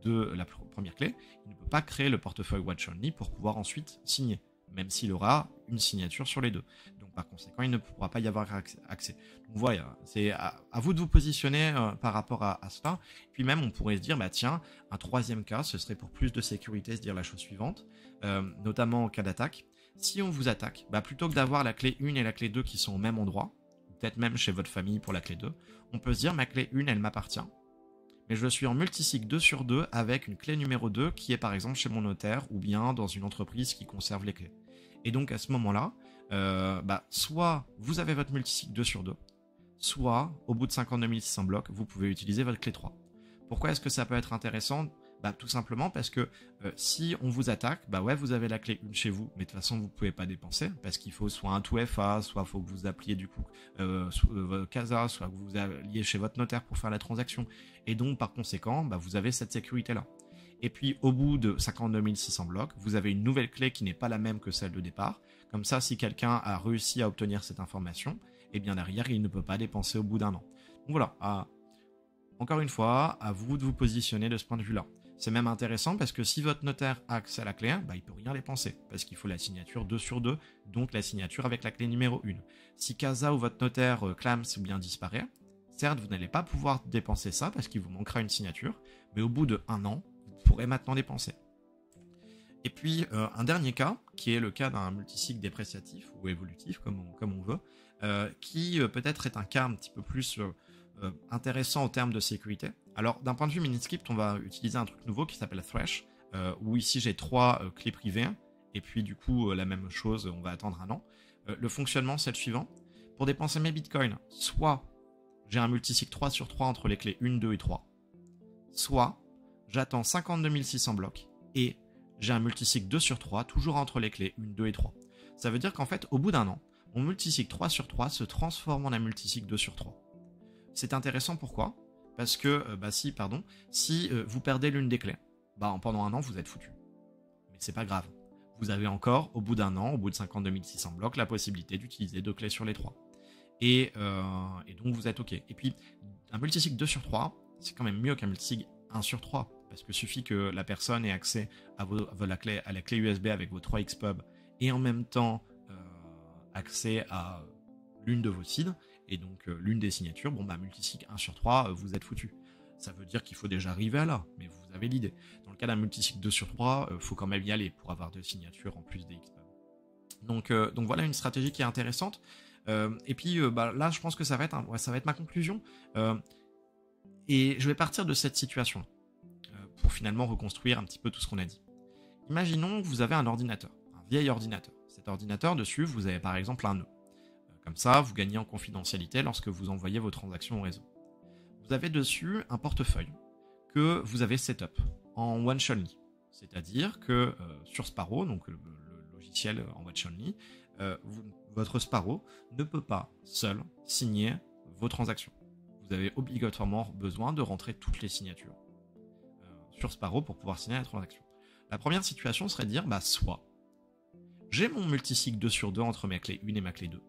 de la première clé, il ne peut pas créer le portefeuille Watch Only pour pouvoir ensuite signer, même s'il aura une signature sur les deux. Donc par conséquent, il ne pourra pas y avoir accès. Donc voilà, c'est à vous de vous positionner par rapport à cela. Puis même, on pourrait se dire, tiens, un troisième cas, ce serait pour plus de sécurité, se dire la chose suivante, notamment en cas d'attaque. Si on vous attaque, plutôt que d'avoir la clé 1 et la clé 2 qui sont au même endroit, peut-être même chez votre famille pour la clé 2, on peut se dire, ma clé 1, elle m'appartient, mais je suis en multisig 2 sur 2 avec une clé numéro 2 qui est par exemple chez mon notaire ou bien dans une entreprise qui conserve les clés. Et donc à ce moment-là, soit vous avez votre multisig 2 sur 2, soit au bout de 52 600 blocs, vous pouvez utiliser votre clé 3. Pourquoi est-ce que ça peut être intéressant ? Tout simplement parce que si on vous attaque, vous avez la clé 1 chez vous, mais de toute façon vous ne pouvez pas dépenser parce qu'il faut soit un 2FA, soit il faut que vous appeliez du coup Casa, soit que vous alliez chez votre notaire pour faire la transaction. Et donc par conséquent, vous avez cette sécurité-là. Et puis au bout de 52 600 blocs, vous avez une nouvelle clé qui n'est pas la même que celle de départ. Comme ça, si quelqu'un a réussi à obtenir cette information, et bien derrière, il ne peut pas dépenser au bout d'un an. Donc voilà, encore une fois, à vous de vous positionner de ce point de vue-là. C'est même intéressant parce que si votre notaire a accès à la clé 1, il ne peut rien dépenser parce qu'il faut la signature 2 sur 2, donc la signature avec la clé numéro 1. Si Casa ou votre notaire clame ou bien disparaît, certes, vous n'allez pas pouvoir dépenser ça parce qu'il vous manquera une signature, mais au bout de un an, vous pourrez maintenant dépenser. Et puis, un dernier cas, qui est le cas d'un multisig dépréciatif ou évolutif, comme on veut, qui peut-être est un cas un petit peu plus intéressant en termes de sécurité. Alors, d'un point de vue Miniscript, on va utiliser un truc nouveau qui s'appelle Thresh, où ici j'ai 3 clés privées, et puis du coup, la même chose, on va attendre un an. Le fonctionnement, c'est le suivant. Pour dépenser mes bitcoins, soit j'ai un multisig 3 sur 3 entre les clés 1, 2 et 3, soit j'attends 52 600 blocs, et j'ai un multisig 2 sur 3, toujours entre les clés 1, 2 et 3. Ça veut dire qu'en fait, au bout d'un an, mon multisig 3 sur 3 se transforme en un multisig 2 sur 3. C'est intéressant, pourquoi ? Parce que si vous perdez l'une des clés, pendant un an, vous êtes foutu. Mais c'est pas grave. Vous avez encore, au bout d'un an, au bout de 52 600 blocs, la possibilité d'utiliser 2 clés sur les 3. Et donc, vous êtes OK. Et puis, un multisig 2 sur 3, c'est quand même mieux qu'un multisig 1 sur 3. Parce que suffit que la personne ait accès à la clé USB avec vos 3 Xpub et en même temps accès à l'une de vos seeds et donc l'une des signatures, multisig 1 sur 3, vous êtes foutu. Ça veut dire qu'il faut déjà arriver à là, mais vous avez l'idée. Dans le cas d'un multisig 2 sur 3, il faut quand même y aller pour avoir 2 signatures en plus des XPub. Donc voilà une stratégie qui est intéressante. Et puis là, je pense que ça va être ma conclusion. Et je vais partir de cette situation pour finalement reconstruire un petit peu tout ce qu'on a dit. Imaginons que vous avez un ordinateur, un vieil ordinateur. Cet ordinateur, dessus, vous avez par exemple un nœud. Comme ça, vous gagnez en confidentialité lorsque vous envoyez vos transactions au réseau. Vous avez dessus un portefeuille que vous avez setup en Watch Only. C'est-à-dire que sur Sparrow, donc le logiciel en Watch Only, votre Sparrow ne peut pas seul signer vos transactions. Vous avez obligatoirement besoin de rentrer toutes les signatures sur Sparrow pour pouvoir signer la transaction. La première situation serait de dire, soit j'ai mon multisig 2 sur 2 entre ma clé 1 et ma clé 2,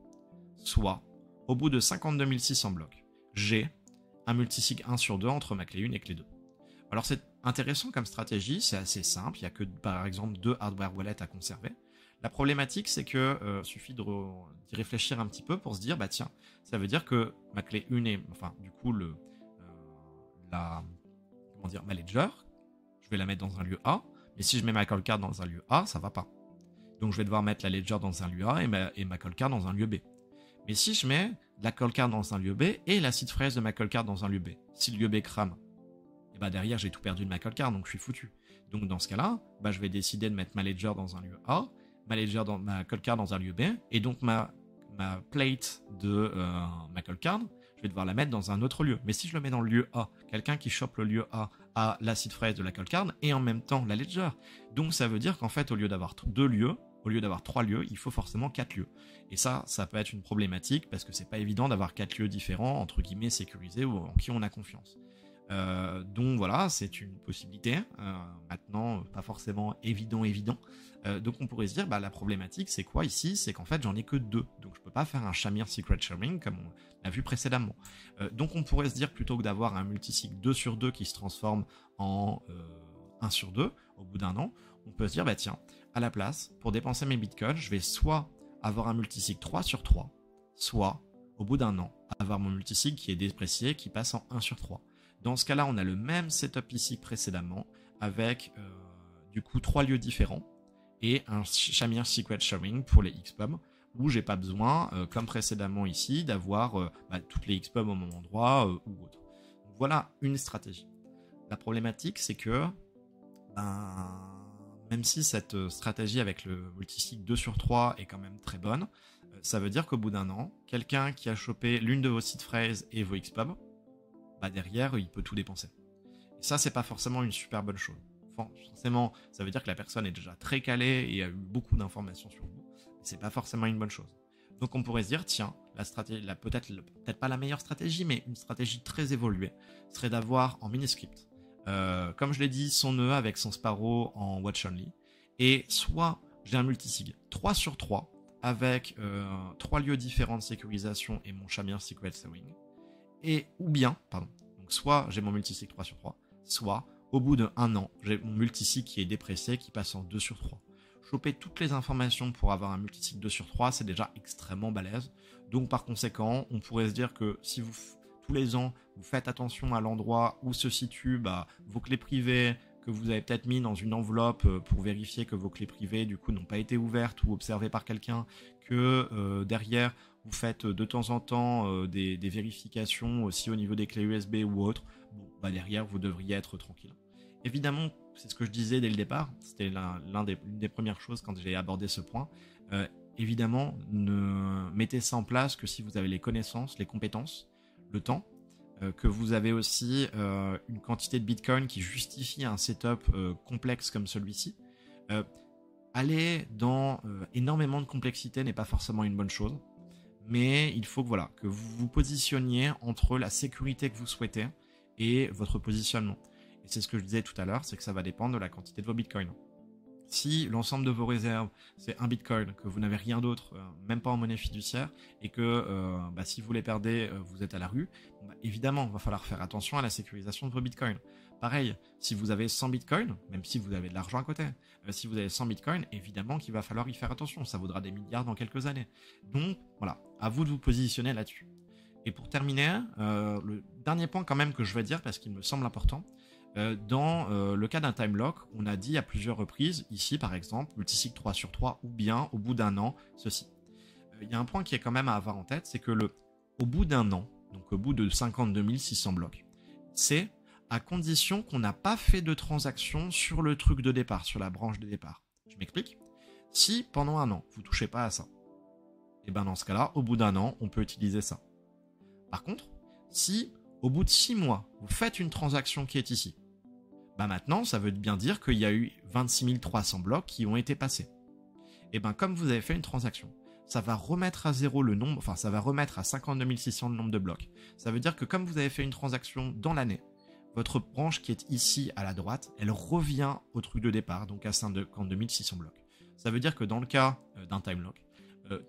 soit au bout de 52 600 blocs, j'ai un multisig 1 sur 2 entre ma clé 1 et clé 2. Alors c'est intéressant comme stratégie, c'est assez simple, il n'y a que par exemple 2 hardware wallets à conserver. La problématique, c'est que suffit d'y réfléchir un petit peu pour se dire, tiens, ça veut dire que ma clé 1 est, du coup, ma ledger, je vais la mettre dans un lieu A, mais si je mets ma call card dans un lieu A, ça va pas. Donc je vais devoir mettre la ledger dans un lieu A et ma call card dans un lieu B. Mais si je mets la call card dans un lieu B et la seed phrase de ma call card dans un lieu B, si le lieu B crame, et derrière j'ai tout perdu de ma call card, donc je suis foutu. Donc dans ce cas-là, je vais décider de mettre ma ledger dans un lieu A, ma call card dans un lieu B, et donc ma plate de ma call card, je vais devoir la mettre dans un autre lieu. Mais si je le mets dans le lieu A, quelqu'un qui chope le lieu A la seed phrase de la call card et en même temps la ledger. Donc ça veut dire qu'en fait, au lieu d'avoir 2 lieux, au lieu d'avoir 3 lieux, il faut forcément 4 lieux. Et ça peut être une problématique parce que c'est pas évident d'avoir 4 lieux différents, entre guillemets, sécurisés ou en qui on a confiance. Donc voilà, c'est une possibilité. Maintenant, pas forcément évident. Donc on pourrait se dire, la problématique c'est quoi ici? C'est qu'en fait j'en ai que 2. Donc je peux pas faire un Shamir Secret Sharing comme on l'a vu précédemment. Donc on pourrait se dire, plutôt que d'avoir un multisig 2 sur 2 qui se transforme en 1 sur 2 au bout d'un an, on peut se dire, tiens, à la place, pour dépenser mes bitcoins, je vais soit avoir un multisig 3 sur 3, soit au bout d'un an, avoir mon multisig qui est déprécié, qui passe en 1 sur 3. Dans ce cas-là, on a le même setup ici précédemment, avec du coup 3 lieux différents, et un Shamir Secret Sharing pour les XPub, où j'ai pas besoin, comme précédemment ici, d'avoir toutes les XPub au même endroit ou autre. Donc, voilà une stratégie. La problématique, c'est que même si cette stratégie avec le multisig 2 sur 3 est quand même très bonne, ça veut dire qu'au bout d'un an, quelqu'un qui a chopé l'une de vos seed phrases et vos XPub, derrière, il peut tout dépenser. Et ça, c'est pas forcément une super bonne chose. Forcément, ça veut dire que la personne est déjà très calée et a eu beaucoup d'informations sur vous. C'est pas forcément une bonne chose. Donc on pourrait se dire, tiens, la stratégie, peut-être pas la meilleure stratégie, mais une stratégie très évoluée, serait d'avoir en mini-script, comme je l'ai dit, son nœud avec son Sparrow en Watch Only, et soit j'ai un multisig 3 sur 3 avec 3 lieux différents de sécurisation et mon Shamir Secret Sharing, donc soit j'ai mon multisig 3 sur 3, soit au bout de 1 an, j'ai mon multisig qui est déprécié, qui passe en 2 sur 3. Choper toutes les informations pour avoir un multisig 2 sur 3, c'est déjà extrêmement balèze. Donc par conséquent, on pourrait se dire que si vous, tous les ans, vous faites attention à l'endroit où se situent vos clés privées, que vous avez peut-être mis dans une enveloppe pour vérifier que vos clés privées du coup n'ont pas été ouvertes ou observées par quelqu'un, que derrière vous faites de temps en temps des vérifications aussi au niveau des clés USB ou autres, derrière vous devriez être tranquille. Évidemment, c'est ce que je disais dès le départ, c'était l'une des premières choses quand j'ai abordé ce point. Évidemment, ne mettez ça en place que si vous avez les connaissances, les compétences, le temps, que vous avez aussi une quantité de Bitcoin qui justifie un setup complexe comme celui-ci. Aller dans énormément de complexité n'est pas forcément une bonne chose, mais il faut que vous vous positionniez entre la sécurité que vous souhaitez et votre positionnement. Et c'est ce que je disais tout à l'heure, c'est que ça va dépendre de la quantité de vos bitcoins. Si l'ensemble de vos réserves, c'est un bitcoin, que vous n'avez rien d'autre, même pas en monnaie fiduciaire, et que si vous les perdez, vous êtes à la rue, évidemment, il va falloir faire attention à la sécurisation de vos bitcoins. Pareil, si vous avez 100 bitcoins, même si vous avez de l'argent à côté, si vous avez 100 bitcoins, évidemment qu'il va falloir y faire attention, ça vaudra des milliards dans quelques années. Donc voilà, à vous de vous positionner là-dessus. Et pour terminer, le dernier point quand même que je vais dire, parce qu'il me semble important, dans le cas d'un time lock, on a dit à plusieurs reprises, ici par exemple, multisig 3/3, ou bien au bout d'un an, ceci. Il y a un point qui est quand même à avoir en tête, c'est que au bout d'un an, donc au bout de 52 600 blocs, c'est à condition qu'on n'a pas fait de transaction sur le truc de départ, sur la branche de départ. Je m'explique. Si pendant un an, vous ne touchez pas à ça, et bien dans ce cas-là, au bout d'un an, on peut utiliser ça. Par contre, si au bout de 6 mois, vous faites une transaction qui est ici, bah maintenant, ça veut bien dire qu'il y a eu 26 300 blocs qui ont été passés. Et bien comme vous avez fait une transaction, ça va remettre à zéro le nombre, enfin ça va remettre à 52 600 le nombre de blocs. Ça veut dire que comme vous avez fait une transaction dans l'année, votre branche qui est ici à la droite, elle revient au truc de départ, donc à 52 600 blocs. Ça veut dire que dans le cas d'un time lock,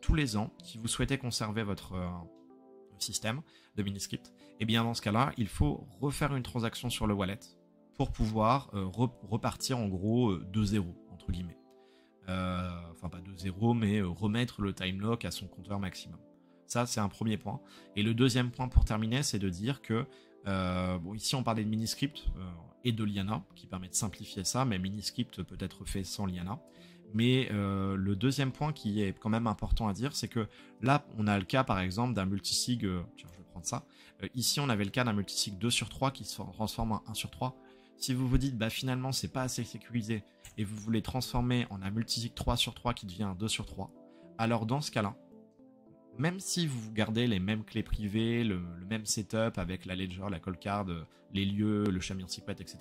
tous les ans, si vous souhaitez conserver votre système de mini-script, et bien dans ce cas-là, il faut refaire une transaction sur le wallet pour pouvoir repartir en gros de zéro, entre guillemets. Enfin pas de zéro, mais remettre le time lock à son compteur maximum. Ça, c'est un premier point. Et le deuxième point pour terminer, c'est de dire que bon, ici on parlait de mini-script et de Liana, qui permet de simplifier ça, mais mini-script peut être fait sans Liana. Mais le deuxième point qui est quand même important à dire, c'est que là, on a le cas par exemple d'un multisig, tiens, je vais prendre ça. Ici, on avait le cas d'un multisig 2/3 qui se transforme en 1/3. Si vous vous dites, bah finalement, c'est pas assez sécurisé et vous voulez transformer en un multisig 3/3 qui devient un 2/3, alors dans ce cas-là, même si vous gardez les mêmes clés privées, le même setup avec la ledger, la call card, les lieux, le Shamir secret, etc.,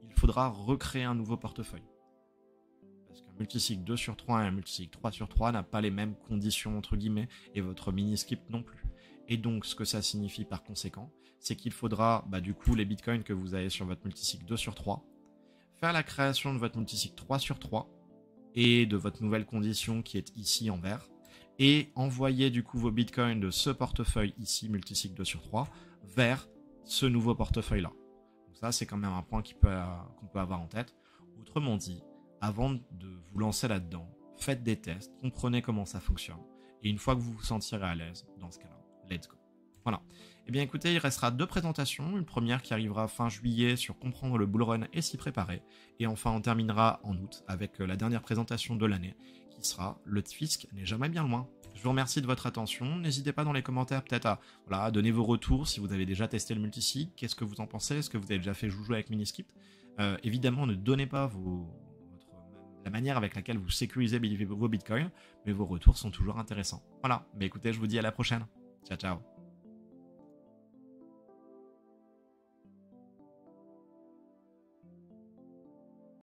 il faudra recréer un nouveau portefeuille. Parce qu'un multisig 2/3 et un multisig 3/3 n'a pas les mêmes conditions, entre guillemets, et votre mini-script non plus. Et donc, ce que ça signifie par conséquent, c'est qu'il faudra, bah, du coup, les bitcoins que vous avez sur votre multisig 2/3, faire la création de votre multisig 3/3 et de votre nouvelle condition qui est ici en vert, et envoyer du coup vos bitcoins de ce portefeuille ici, multisig 2/3, vers ce nouveau portefeuille-là. Donc ça, c'est quand même un point qu'on peut avoir en tête. Autrement dit, avant de vous lancer là-dedans, faites des tests, comprenez comment ça fonctionne, et une fois que vous vous sentirez à l'aise, dans ce cas-là, let's go. Voilà. Eh bien écoutez, il restera 2 présentations, une première qui arrivera fin juillet sur comprendre le bullrun et s'y préparer, et enfin on terminera en août avec la dernière présentation de l'année, qui sera le fisc n'est jamais bien loin. Je vous remercie de votre attention, n'hésitez pas dans les commentaires peut-être à donner vos retours si vous avez déjà testé le multisig, qu'est-ce que vous en pensez, est-ce que vous avez déjà fait jouer avec Miniscript. Évidemment, ne donnez pas la manière avec laquelle vous sécurisez vos bitcoins, mais vos retours sont toujours intéressants. Voilà, mais écoutez, je vous dis à la prochaine. Ciao, ciao.